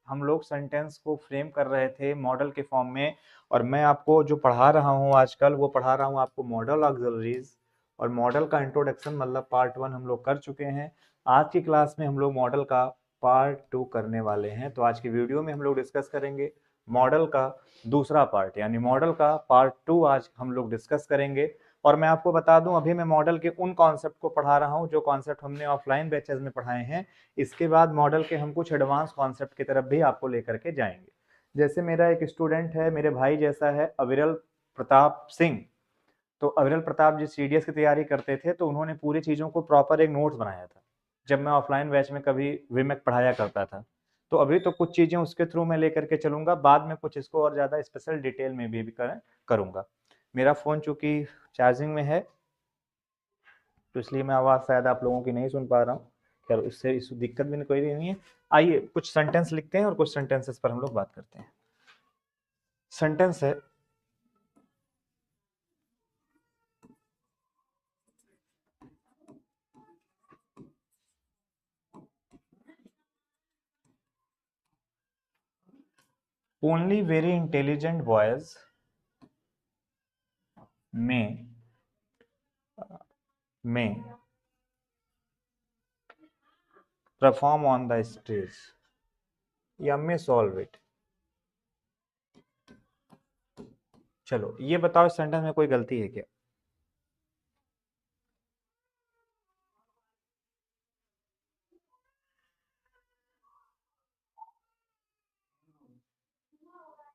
हम लोग सेंटेंस को फ्रेम कर रहे थे मॉडल के फॉर्म में। और मैं आपको जो पढ़ा रहा हूं आजकल, वो पढ़ा रहा हूं आपको मॉडल ऑक्सिलरीज, और मॉडल का इंट्रोडक्शन मतलब पार्ट 1 हम लोग कर चुके हैं। आज की क्लास में हम लोग मॉडल का पार्ट 2 करने वाले हैं। तो आज की वीडियो में हम लोग डिस्कस करेंगे मॉडल का दूसरा पार्ट, यानी मॉडल का पार्ट 2 आज हम लोग डिस्कस करेंगे। और मैं आपको बता दूं, अभी मैं मॉडल के उन कॉन्सेप्ट को पढ़ा रहा हूं जो कॉन्सेप्ट हमने ऑफलाइन बैचेस में पढ़ाए हैं। इसके बाद मॉडल के हम कुछ एडवांस कॉन्सेप्ट की तरफ भी आपको लेकर के जाएंगे। जैसे मेरा एक स्टूडेंट है, मेरे भाई जैसा है, अविरल प्रताप सिंह। तो अविरल प्रताप जी सीडीएस की तैयारी करते थे, तो उन्होंने पूरी चीज़ों को प्रॉपर एक नोट्स बनाया था जब मैं ऑफलाइन बैच में कभी विमेक पढ़ाया करता था। तो अभी तो कुछ चीज़ें उसके थ्रू मैं लेकर के चलूंगा, बाद में कुछ इसको और ज़्यादा स्पेशल डिटेल में भी करूंगा। मेरा फ़ोन चूंकि चार्जिंग में है, तो इसलिए मैं आवाज़ शायद आप लोगों की नहीं सुन पा रहा हूँ। खैर उससे इस दिक्कत भी कोई नहीं है। आइए कुछ सेंटेंस लिखते हैं और कुछ सेंटेंसेस पर हम लोग बात करते हैं। सेंटेंस है, ओनली वेरी इंटेलिजेंट बॉयज में परफॉर्म ऑन द स्टेज या में सॉल्व इट। चलो ये बताओ इस सेंटेंस में कोई गलती है क्या?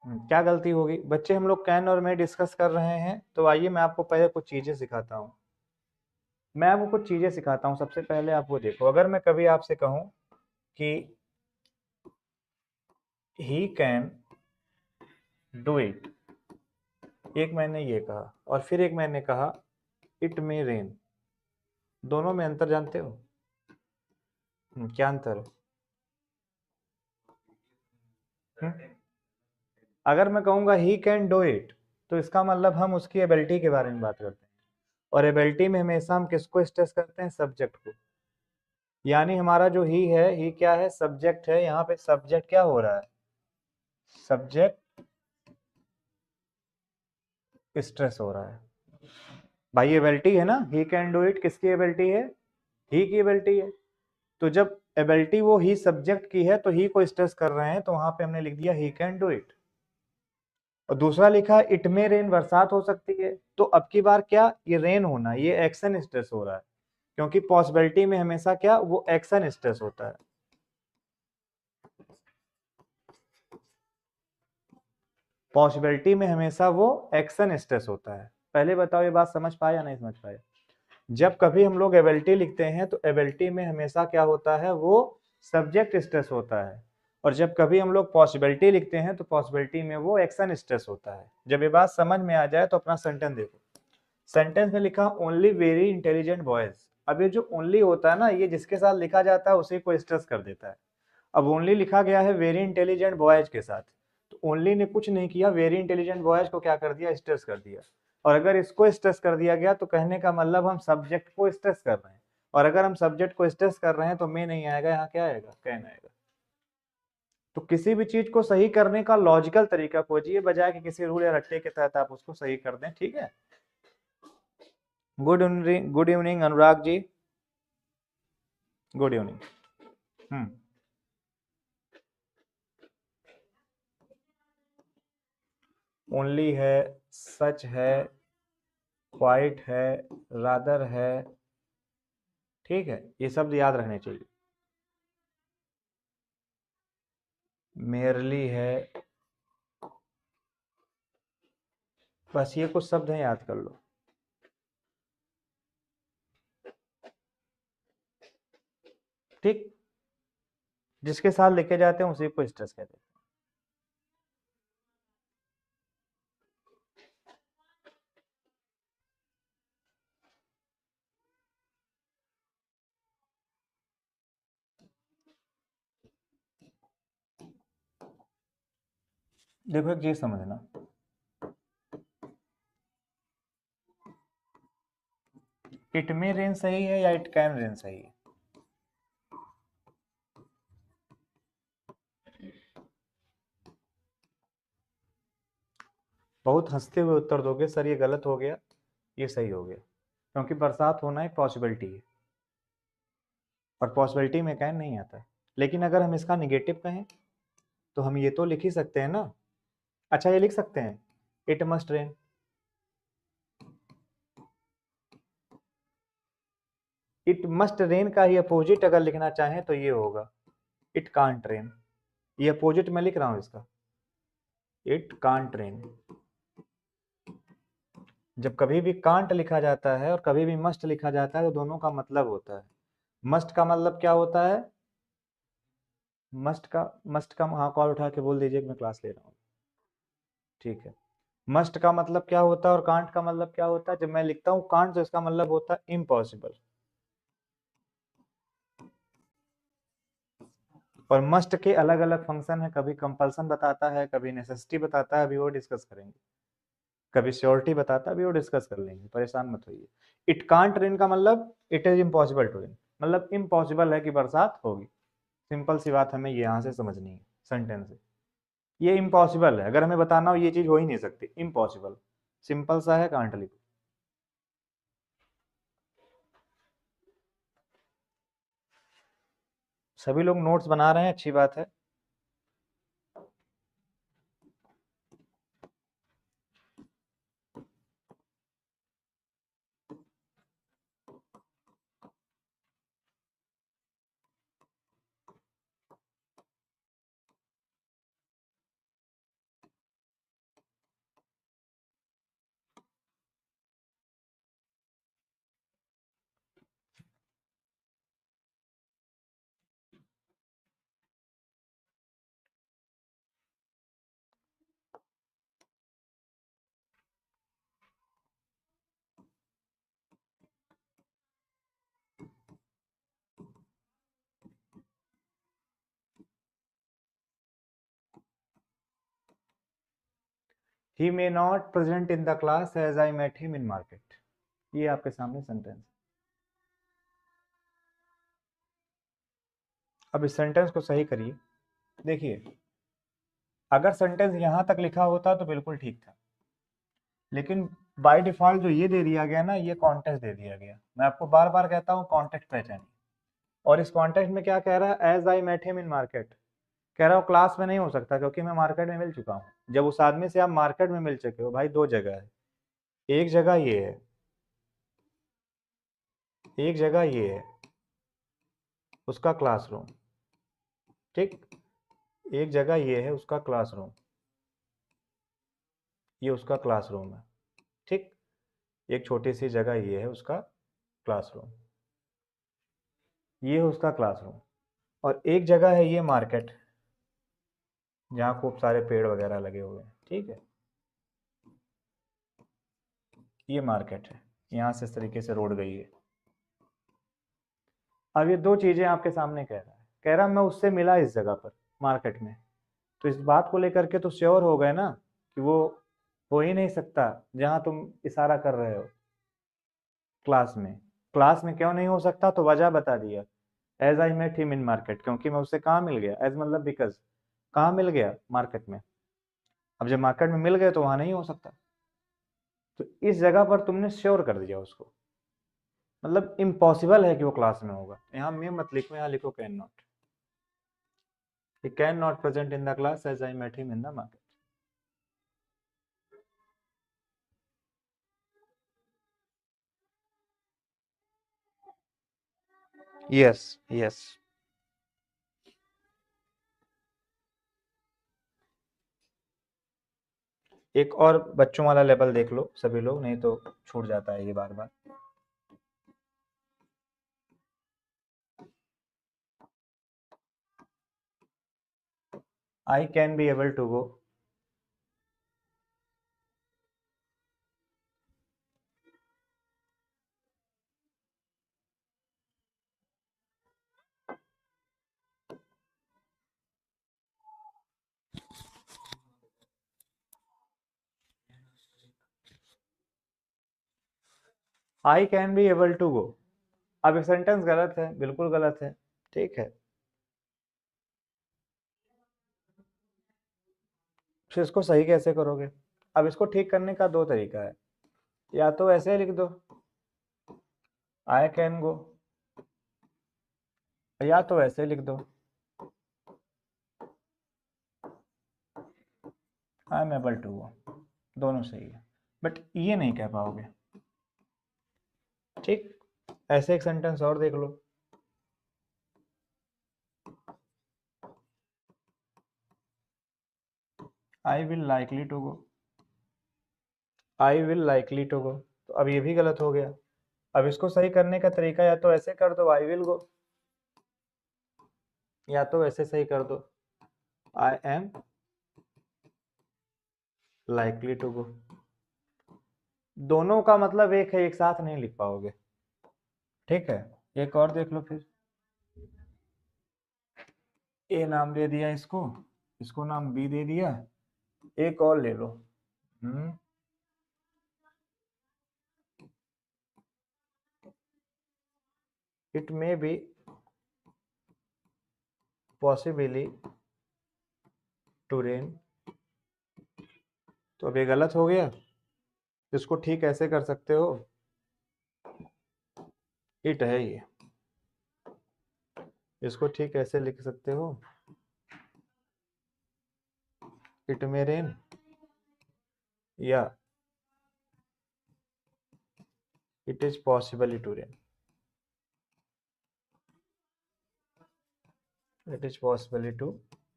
क्या गलती होगी बच्चे? हम लोग कैन और में डिस्कस कर रहे हैं, तो आइए मैं आपको पहले कुछ चीजें सिखाता हूँ। मैं आपको कुछ चीजें सिखाता हूँ। सबसे पहले आप वो देखो, अगर मैं कभी आपसे कहूँ कि ही कैन डू इट, एक मैंने ये कहा और फिर एक मैंने कहा इट मे रेन, दोनों में अंतर जानते हो? क्या अंतर है? अगर मैं कहूंगा ही कैन डू इट, तो इसका मतलब हम उसकी एबिलिटी के बारे में बात करते हैं, और एबिलिटी में हमेशा हम किसको स्ट्रेस करते हैं? सब्जेक्ट को। यानी हमारा जो ही है, ही क्या है? सब्जेक्ट है। यहाँ पे सब्जेक्ट क्या हो रहा है? सब्जेक्ट स्ट्रेस हो रहा है। भाई एबिलिटी है ना, ही कैन डू इट किसकी एबिलिटी है? ही की एबिलिटी है। तो जब एबिलिटी वो ही सब्जेक्ट की है, तो ही को स्ट्रेस कर रहे हैं, तो वहां पे हमने लिख दिया ही कैन डू इट। और दूसरा लिखा इट में रेन, बरसात हो सकती है। तो अब की बार क्या, ये रेन होना, ये एक्शन स्ट्रेस हो रहा है, क्योंकि पॉसिबिलिटी में हमेशा क्या, वो एक्शन स्ट्रेस होता है। पॉसिबिलिटी में हमेशा वो एक्शन स्ट्रेस होता है। पहले बताओ ये बात समझ पाए या नहीं समझ पाए? जब कभी हम लोग एबिलिटी लिखते हैं, तो एबिलिटी में हमेशा क्या होता है? वो सब्जेक्ट स्ट्रेस होता है। और जब कभी हम लोग पॉसिबिलिटी लिखते हैं, तो पॉसिबिलिटी में वो एक्शन स्ट्रेस होता है। जब ये बात समझ में आ जाए तो अपना सेंटेंस देखो। सेंटेंस में लिखा ओनली वेरी इंटेलिजेंट बॉयज। अब ये जो ओनली होता है ना, ये जिसके साथ लिखा जाता है उसी को स्ट्रेस कर देता है। अब ओनली लिखा गया है वेरी इंटेलिजेंट बॉयज के साथ, तो ओनली ने कुछ नहीं किया, वेरी इंटेलिजेंट बॉयज को क्या कर दिया? स्ट्रेस कर दिया। और अगर इसको स्ट्रेस कर दिया गया, तो कहने का मतलब हम सब्जेक्ट को स्ट्रेस कर रहे हैं, और अगर हम सब्जेक्ट को स्ट्रेस कर रहे हैं तो में नहीं आएगा, यहाँ क्या आएगा? कैन आएगा। तो किसी भी चीज को सही करने का लॉजिकल तरीका खोजिए, बजाय कि किसी रूल या रट्टे के तहत आप उसको सही कर दें। ठीक है? Good evening Anurag ji, good evening. Only है, सच है, क्वाइट है, रादर है। ठीक है, ये शब्द याद रखने चाहिए। मेयरली है, बस ये कुछ शब्द हैं, याद कर लो। ठीक, जिसके साथ लिखे जाते हैं उसी को स्ट्रेस कहते हैं। देखो एक चीज समझना, इट मे रेन सही है या इट कैन रेन सही है? बहुत हंसते हुए उत्तर दोगे, सर ये गलत हो गया, ये सही हो गया, क्योंकि बरसात होना एक पॉसिबिलिटी है, और पॉसिबिलिटी में कैन नहीं आता है। लेकिन अगर हम इसका निगेटिव कहें, तो हम ये तो लिख ही सकते हैं ना। अच्छा ये लिख सकते हैं, it must rain. It must rain का ही अपोजिट अगर लिखना चाहें तो ये होगा, इट कांट रेन। ये अपोजिट मैं लिख रहा हूं इसका, इट कांट रेन। जब कभी भी कांट लिखा जाता है और कभी भी मस्ट लिखा जाता है, तो दोनों का मतलब होता है। मस्ट का मतलब क्या होता है? मस्ट का हाँ, कॉल उठा के बोल दीजिए कि मैं क्लास ले रहा हूँ। ठीक है, मस्ट का मतलब क्या होता है और कांट का मतलब क्या होता है? जब मैं लिखता हूँ कांट, तो इसका मतलब होता है इम्पॉसिबल। और मस्ट के अलग अलग फंक्शन है, कभी कंपल्सन बताता है, कभी नेसेसिटी बताता है, अभी वो डिस्कस करेंगे। कभी श्योरिटी बताता है, अभी वो डिस्कस कर लेंगे, परेशान मत होइए। इट कांट रेन का मतलब it is impossible to rain, मतलब इम्पॉसिबल है कि बरसात होगी। सिंपल सी बात हमें यहाँ से समझनी है सेंटेंस से। ये इम्पॉसिबल है, अगर हमें बताना हो ये चीज हो ही नहीं सकती, इम्पॉसिबल, सिंपल सा है, कांट लिखो। सभी लोग नोट्स बना रहे हैं, अच्छी बात है। He may not present in the class as I met him in market। ये आपके सामने सेंटेंस। अब इस सेंटेंस को सही करिए। देखिए, अगर सेंटेंस यहां तक लिखा होता तो बिल्कुल ठीक था, लेकिन बाय डिफॉल्ट जो ये दे दिया गया ना, ये कॉन्टेक्स्ट दे दिया गया। मैं आपको बार बार कहता हूँ कॉन्टेक्स्ट पहचानिए। और इस कॉन्टेक्स्ट में क्या कह रहा है, as I met him in market, कह रहा हूँ क्लास में नहीं हो सकता क्योंकि मैं मार्केट में मिल चुका हूँ। जब उस आदमी से आप मार्केट में मिल चुके हो भाई, दो जगह है, एक जगह ये है, एक जगह ये है उसका क्लासरूम, ठीक, एक जगह ये है उसका क्लासरूम, ये उसका क्लासरूम है, ठीक, एक छोटी सी जगह ये है उसका क्लासरूम, ये है उसका क्लासरूम। और एक जगह है ये मार्केट, जहाँ खूब सारे पेड़ वगैरह लगे हुए हैं, ठीक है, ये मार्केट है, यहाँ से इस तरीके से रोड गई है। अब ये दो चीजें आपके सामने कह रहा है, कह रहा मैं उससे मिला इस जगह पर मार्केट में, तो इस बात को लेकर के तो श्योर हो गए ना कि वो हो ही नहीं सकता जहां तुम इशारा कर रहे हो क्लास में। क्लास में क्यों नहीं हो सकता, तो वजह बता दिया, as I met him in market, क्योंकि मैं उससे कहाँ मिल गया, एज मतलब बिकॉज, कहाँ मिल गया, मार्केट में। अब जब मार्केट में मिल गए तो वहां नहीं हो सकता, तो इस जगह पर तुमने श्योर कर दिया उसको, मतलब इम्पॉसिबल है कि वो क्लास में होगा। यहाँ में मत लिखो, यहाँ लिखो can not, he can not present in the class as I met him in the market. Yes yes. एक और बच्चों वाला लेवल देख लो सभी लोग, नहीं तो छूट जाता है ये बार बार। I can be able to go, I can be able to go. अब ये सेंटेंस गलत है, बिल्कुल गलत है, ठीक है। फिर इसको सही कैसे करोगे? अब इसको ठीक करने का दो तरीका है, या तो ऐसे लिख दो आई कैन गो, या तो ऐसे लिख दो I am able to go. दोनों सही है, बट ये नहीं कह पाओगे, ठीक। ऐसे एक सेंटेंस और देख लो, I will likely to go, I will likely to go, तो अब ये भी गलत हो गया। अब इसको सही करने का तरीका या तो ऐसे कर दो आई विल गो, या तो ऐसे सही कर दो I am likely to go. दोनों का मतलब एक है, एक साथ नहीं लिख पाओगे, ठीक है। एक और देख लो फिर, ए नाम दे दिया इसको, इसको नाम बी दे दिया, एक और ले लो, it may be possibly to rain तो अब ये गलत हो गया, इसको ठीक कैसे कर सकते हो? इट है ये, इसको ठीक कैसे लिख सकते हो? इट में रेन, या it is possible to rain, it is possible to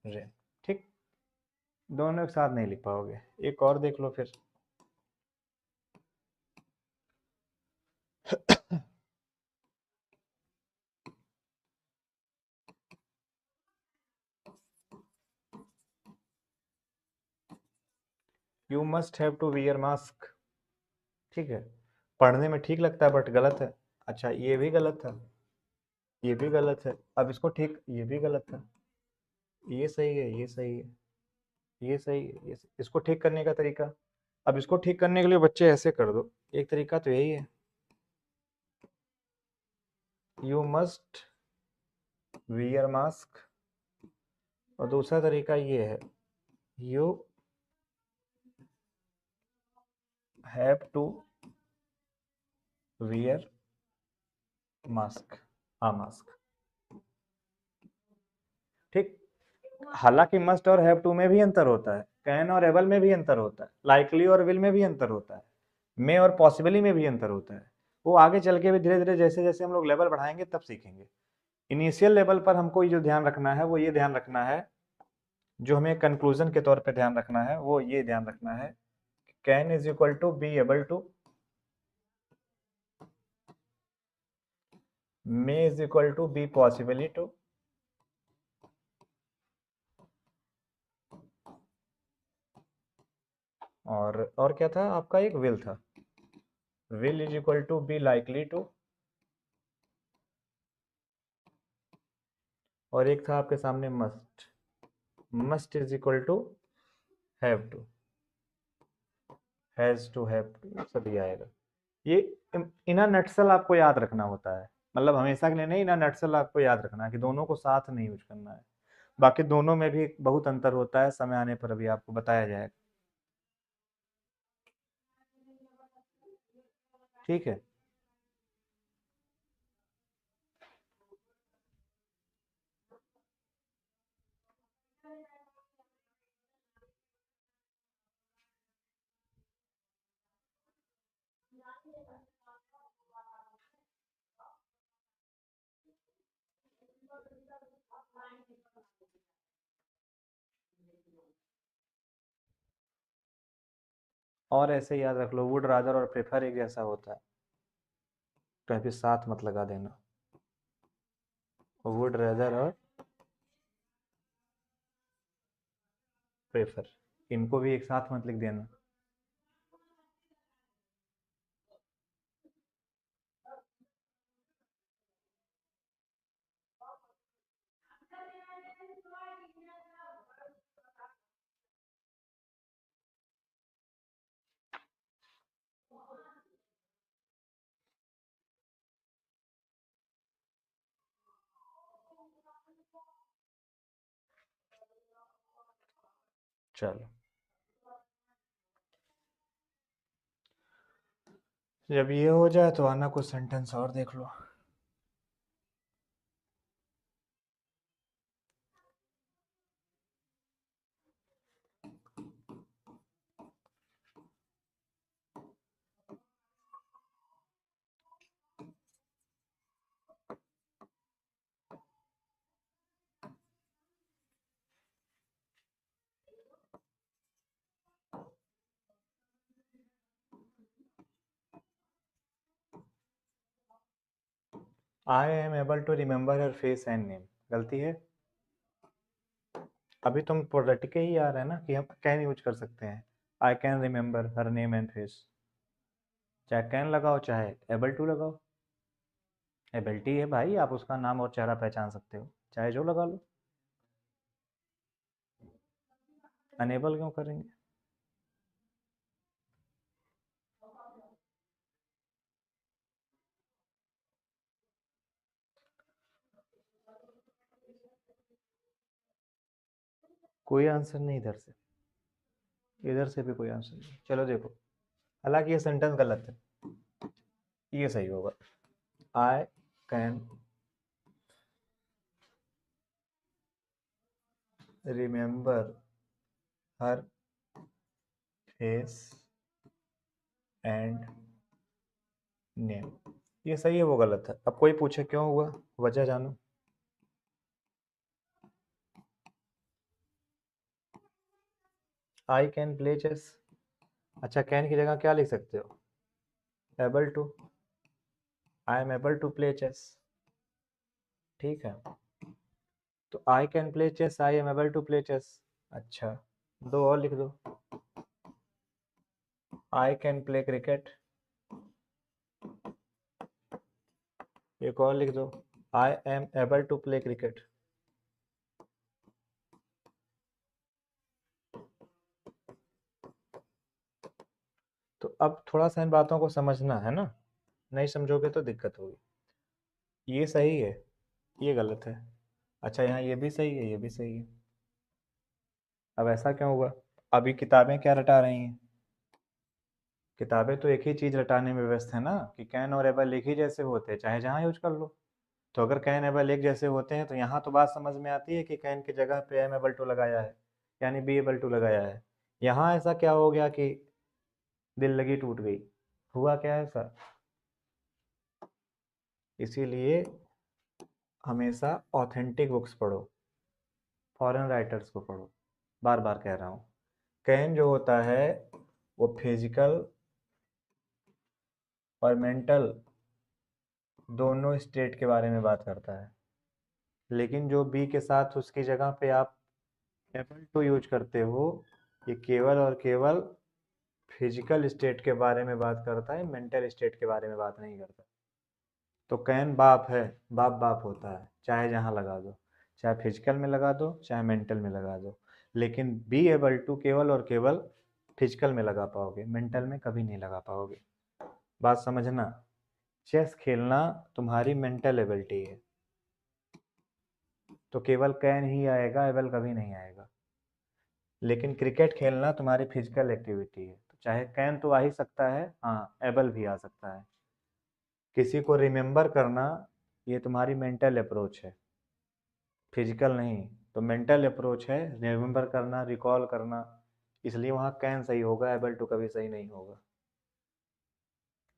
rain. ठीक, दोनों एक साथ नहीं लिख पाओगे, एक और देख लो फिर। You must have to wear mask. ठीक है, पढ़ने में ठीक लगता है बट गलत है। अच्छा, ये भी गलत था, ये भी गलत है। अब इसको ठीक, ये भी गलत था, ये सही है, ये सही है, ये सही है, इसको ठीक करने का तरीका। अब इसको ठीक करने के लिए बच्चे ऐसे कर दो, एक तरीका तो यही है, यू मस्ट वियर मास्क, और दूसरा तरीका ये है, you have to wear mask, a mask. ठीक, हालांकि मस्ट और हैव टू में भी अंतर होता है, कैन और एबल में भी अंतर होता है, लाइकली और विल में भी अंतर होता है, मे और पॉसिबली में भी अंतर होता है। वो आगे चल के भी धीरे धीरे जैसे जैसे हम लोग लेवल बढ़ाएंगे तब सीखेंगे। इनिशियल लेवल पर हमको जो ध्यान रखना है वो ये ध्यान रखना है, जो हमें कंक्लूजन के तौर पे ध्यान रखना है वो ये ध्यान रखना है, can is equal to be able to, may is equal to be possibly to, और क्या था आपका, एक विल था, will is equal to be likely to, और एक था आपके सामने must, must is equal to have to, has to, have to, सब ये आएगा। ये इना नटसल आपको याद रखना होता है, मतलब हमेशा के लिए नहीं, इना नटसल आपको याद रखना है कि दोनों को साथ नहीं यूज करना है। बाकी दोनों में भी बहुत अंतर होता है, समय आने पर अभी आपको बताया जाएगा। ठीक है, और ऐसे याद रख लो, वुड रादर और प्रेफर एक जैसा होता है, तो फिर साथ मत लगा देना, वुड रादर और प्रेफर, इनको भी एक साथ मत लिख देना। चलो, जब ये हो जाए तो आना, कुछ सेंटेंस और देख लो। I am able to remember her face and name, गलती है। अभी तुम प्रोडक्ट के ही आ रहे हैं ना कि हम कैन यूज कर सकते हैं, I can remember her name and face, चाहे कैन लगाओ चाहे एबल टू लगाओ, एबिलिटी है भाई, आप उसका नाम और चेहरा पहचान सकते हो, चाहे जो लगा लो। अनेबल क्यों करेंगे? कोई आंसर नहीं इधर से, इधर से भी कोई आंसर नहीं। चलो देखो, हालांकि ये सेंटेंस गलत है, ये सही होगा। I can remember her face and name, ये सही है, वो गलत है। अब कोई पूछे क्यों हुआ, वजह जानो। आई कैन प्ले चेस, अच्छा कैन की जगह क्या लिख सकते हो, able to, I am able to play chess, ठीक है। तो I can play chess, I am able to play chess. अच्छा, दो और लिख दो, आई कैन प्ले क्रिकेट, एक और लिख दो, I am able to play cricket. तो अब थोड़ा सा इन बातों को समझना है ना, नहीं समझोगे तो दिक्कत होगी। ये सही है, ये गलत है। अच्छा यहाँ ये भी सही है, ये भी सही है। अब ऐसा क्यों हुआ, अभी किताबें क्या रटा रही हैं, किताबें तो एक ही चीज रटाने में व्यस्त है ना, कि कैन और एबल एक ही जैसे होते हैं, चाहे जहाँ यूज कर लो। तो अगर कैन एबल एक जैसे होते हैं तो यहाँ तो बात समझ में आती है कि कैन की जगह पे एम एबल टू लगाया है, यानी बी एबल टू लगाया है। यहाँ ऐसा क्या हो गया कि दिल लगी टूट गई, हुआ क्या ऐसा। इसीलिए हमेशा ऑथेंटिक बुक्स पढ़ो, फॉरेन राइटर्स को पढ़ो, बार बार कह रहा हूँ। कैन जो होता है वो फिजिकल और मेंटल दोनों स्टेट के बारे में बात करता है, लेकिन जो बी के साथ उसकी जगह पे आप एबल टू यूज करते हो, ये केवल और केवल फिजिकल स्टेट के बारे में बात करता है, मेंटल स्टेट के बारे में बात नहीं करता। तो कैन बाप है, बाप बाप होता है, चाहे जहाँ लगा दो, चाहे फिजिकल में लगा दो चाहे मेंटल में लगा दो, लेकिन बी एबल टू केवल और केवल फिजिकल में लगा पाओगे, मेंटल में कभी नहीं लगा पाओगे। बात समझना, चेस खेलना तुम्हारी मेंटल एबिलिटी है, तो केवल कैन ही आएगा, एबल कभी नहीं आएगा। लेकिन क्रिकेट खेलना तुम्हारी फिजिकल एक्टिविटी है, तो चाहे कैन तो आ ही सकता है, हाँ एबल भी आ सकता है। किसी को रिमेंबर करना ये तुम्हारी मेंटल अप्रोच है, फिजिकल नहीं। तो मेंटल अप्रोच है रिमेंबर करना, रिकॉल करना, इसलिए वहाँ कैन सही होगा, एबल टू कभी सही नहीं होगा।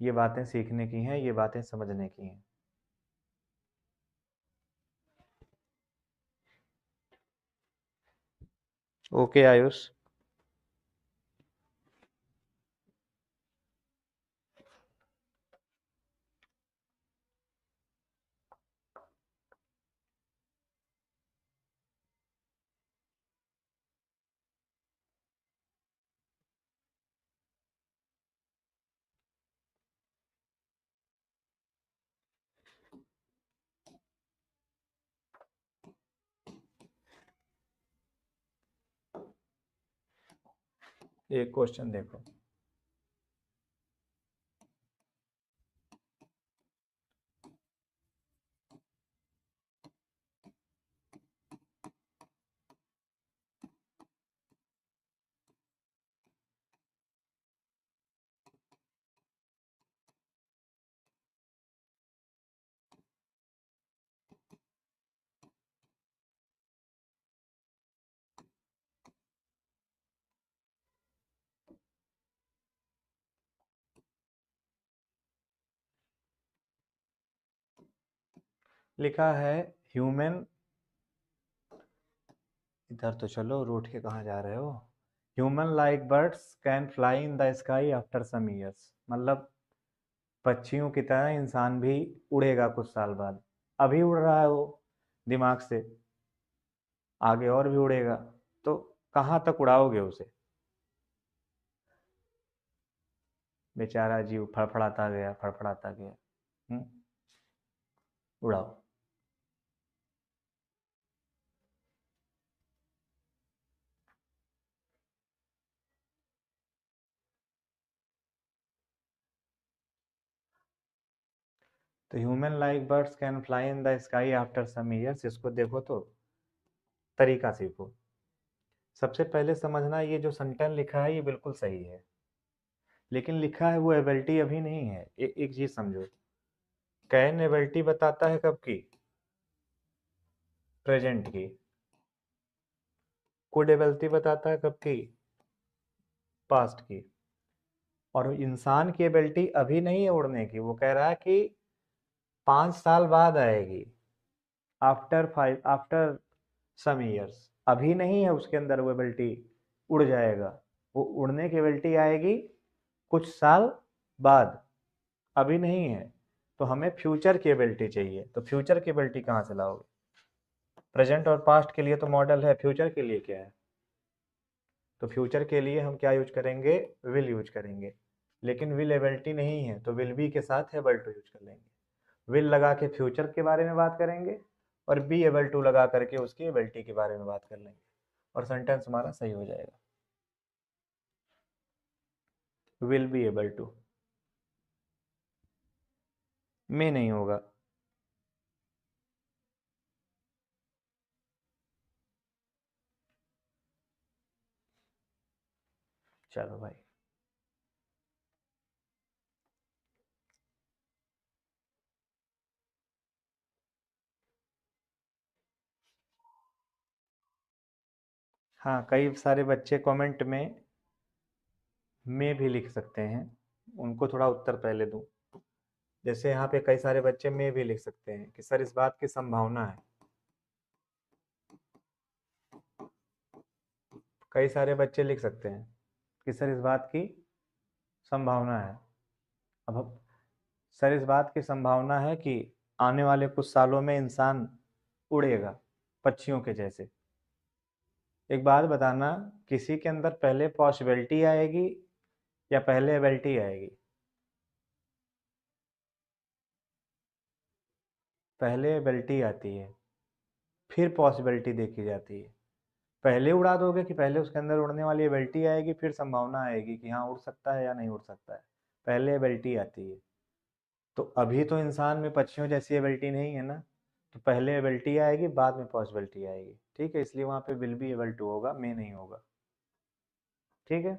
ये बातें सीखने की हैं, ये बातें समझने की हैं। ओके आयुष। एक क्वेश्चन देखो, लिखा है ह्यूमन, इधर तो चलो, रूठ के कहाँ जा रहे हो। Human like birds can fly in the sky after some years, मतलब पक्षियों की तरह इंसान भी उड़ेगा कुछ साल बाद। अभी उड़ रहा है वो दिमाग से, आगे और भी उड़ेगा, तो कहाँ तक उड़ाओगे उसे। बेचारा जीव फड़फड़ाता गया, फड़फड़ाता गया। हम्म, उड़ाओ। तो human like birds can fly in the sky after some years, इसको देखो तो तरीका सीखो। सबसे पहले समझना, ये जो सेंटेंस लिखा है ये बिल्कुल सही है, लेकिन लिखा है वो एबिलिटी अभी नहीं है। एक चीज समझो, कैन एबिलिटी बताता है कब की? प्रेजेंट की। कुड एबिलिटी बताता है कब की? पास्ट की। और इंसान की एबिलिटी अभी नहीं है उड़ने की, वो कह रहा है कि 5 साल बाद आएगी, आफ्टर सम ईयर्स। अभी नहीं है उसके अंदर वो एबिलिटी उड़ जाएगा, वो उड़ने की एबिलिटी आएगी कुछ साल बाद, अभी नहीं है। तो हमें फ्यूचर की एबिलिटी चाहिए, तो फ्यूचर की एबिलिटी कहाँ से लाओगे? प्रेजेंट और पास्ट के लिए तो मॉडल है, फ्यूचर के लिए क्या है? तो फ्यूचर के लिए हम क्या यूज करेंगे? विल यूज करेंगे। लेकिन विल एबिलिटी नहीं है, तो विल बी के साथ एबल टू यूज कर लेंगे। विल लगा के फ्यूचर के बारे में बात करेंगे, और बी एबल टू लगा करके उसकी एबिलिटी के बारे में बात कर लेंगे, और सेंटेंस हमारा सही हो जाएगा। विल बी एबल टू, में नहीं होगा। चलो भाई, हाँ कई सारे बच्चे कमेंट में भी लिख सकते हैं, उनको थोड़ा उत्तर पहले दूं। जैसे यहाँ पे कई सारे बच्चे में भी लिख सकते हैं कि सर इस बात की संभावना है। कई सारे बच्चे लिख सकते हैं कि सर इस बात की संभावना है। अब सर इस बात की संभावना है कि आने वाले कुछ सालों में इंसान उड़ेगा पक्षियों के जैसे। एक बात बताना, किसी के अंदर पहले पॉसिबिलिटी आएगी या पहले एबिलिटी आएगी? पहले एबिलिटी आती है, फिर पॉसिबिलिटी देखी जाती है। पहले उड़ा दोगे कि पहले उसके अंदर उड़ने वाली एबिलिटी आएगी, फिर संभावना आएगी कि हाँ उड़ सकता है या नहीं उड़ सकता है? पहले एबिलिटी आती है। तो अभी तो इंसान में पक्षियों जैसी एबिलिटी नहीं है ना, तो पहले एबिलिटी आएगी, बाद में पॉसिबिलिटी आएगी। ठीक है, इसलिए वहां पे विल बी एबल टू होगा, मे नहीं होगा। ठीक है।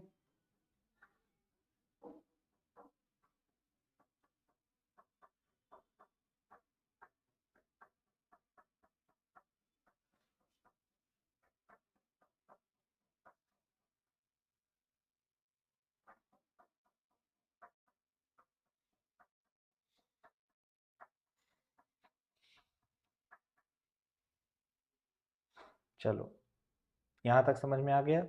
चलो, यहां तक समझ में आ गया?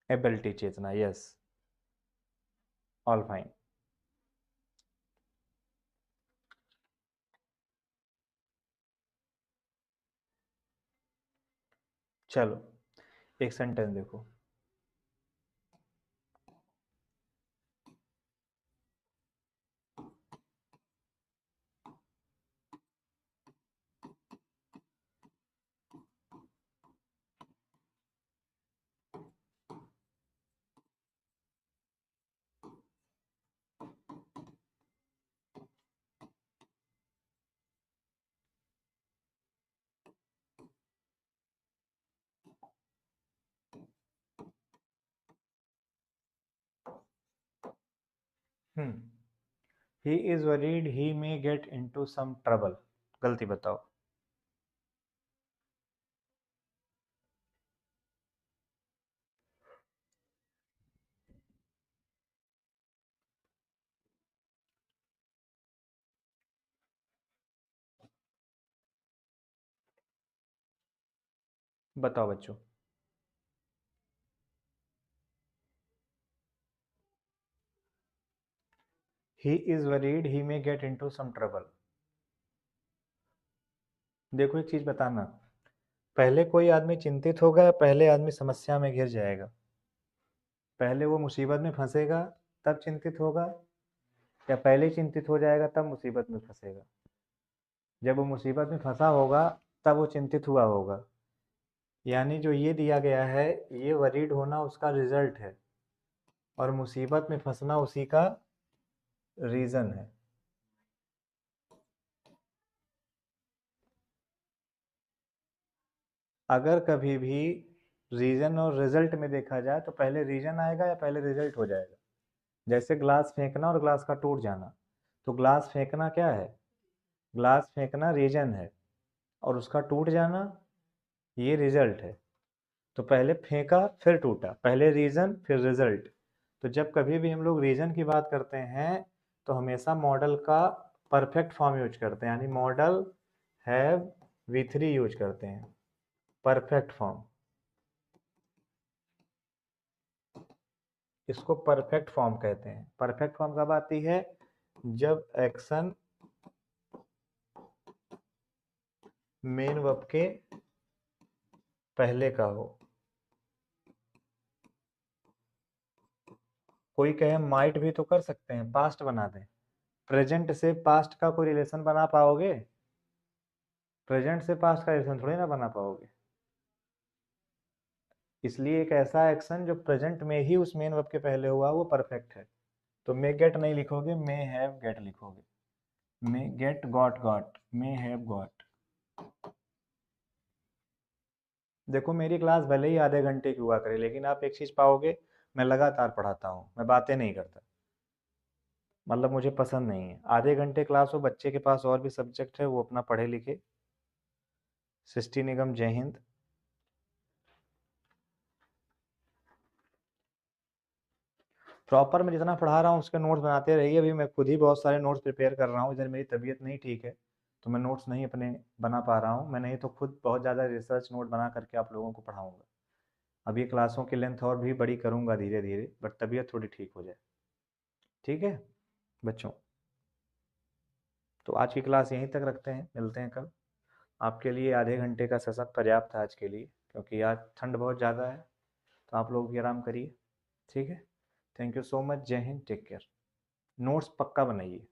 Ability Chetna, yes, all fine. चलो, एक सेंटेंस देखो। He is worried he may get into some trouble. गलती बताओ। बताओ बच्चों। He is worried he may get into some trouble. देखो एक चीज बताना, पहले कोई आदमी चिंतित होगा या पहले आदमी समस्या में घिर जाएगा? पहले वो मुसीबत में फंसेगा तब चिंतित होगा, या पहले ही चिंतित हो जाएगा तब मुसीबत में फंसेगा? जब वो मुसीबत में फंसा होगा तब वो चिंतित हुआ होगा। यानी जो ये दिया गया है, ये वरीड होना उसका रिजल्ट है, और मुसीबत में फंसना उसी का रीजन है। अगर कभी भी रीजन और रिजल्ट में देखा जाए तो पहले रीजन आएगा या पहले रिजल्ट हो जाएगा। जैसे ग्लास फेंकना और ग्लास का टूट जाना, तो ग्लास फेंकना क्या है, ग्लास फेंकना रीजन है और उसका टूट जाना ये रिजल्ट है। तो पहले फेंका फिर टूटा, पहले रीजन फिर रिजल्ट। तो जब कभी भी हम लोग रीजन की बात करते हैं तो हमेशा मॉडल का परफेक्ट फॉर्म यूज करते हैं, यानी मॉडल हैव V3 यूज करते हैं, परफेक्ट फॉर्म। इसको परफेक्ट फॉर्म कहते हैं। परफेक्ट फॉर्म कब आती है, जब एक्शन मेन वर्ब के पहले का हो। कोई कहे माइट भी तो कर सकते हैं, पास्ट बना दें। प्रेजेंट से पास्ट का कोई रिलेशन बना पाओगे, प्रेजेंट से पास्ट का रिलेशन थोड़ी ना बना पाओगे। इसलिए एक ऐसा एक्शन जो प्रेजेंट में ही उस मेन वर्ब के पहले हुआ वो परफेक्ट है। तो मे गेट नहीं लिखोगे, मे हैव गेट लिखोगे। मे get got got, may have got. देखो मेरी क्लास भले ही आधे घंटे की हुआ करे, लेकिन आप एक चीज पाओगे, मैं लगातार पढ़ाता हूँ, मैं बातें नहीं करता। मतलब मुझे पसंद नहीं है आधे घंटे क्लास हो, बच्चे के पास और भी सब्जेक्ट है, वो अपना पढ़े लिखे। सृष्टि निगम, जय हिंद। प्रॉपर मैं जितना पढ़ा रहा हूँ उसके नोट्स बनाते रहिए। अभी मैं खुद ही बहुत सारे नोट्स प्रिपेयर कर रहा हूँ, इधर मेरी तबीयत नहीं ठीक है तो मैं नोट्स नहीं अपने बना पा रहा हूँ। मैं नहीं तो खुद बहुत ज़्यादा रिसर्च नोट बना करके आप लोगों को पढ़ाऊँगा। अभी क्लासों की लेंथ और भी बड़ी करूँगा धीरे धीरे, बट तबीयत थोड़ी ठीक हो जाए। ठीक है बच्चों, तो आज की क्लास यहीं तक रखते हैं, मिलते हैं कल। आपके लिए आधे घंटे का सेशन पर्याप्त है आज के लिए, क्योंकि आज ठंड बहुत ज़्यादा है, तो आप लोग भी आराम करिए। ठीक है, थैंक यू सो मच, जय हिंद, टेक केयर। नोट्स पक्का बनाइए।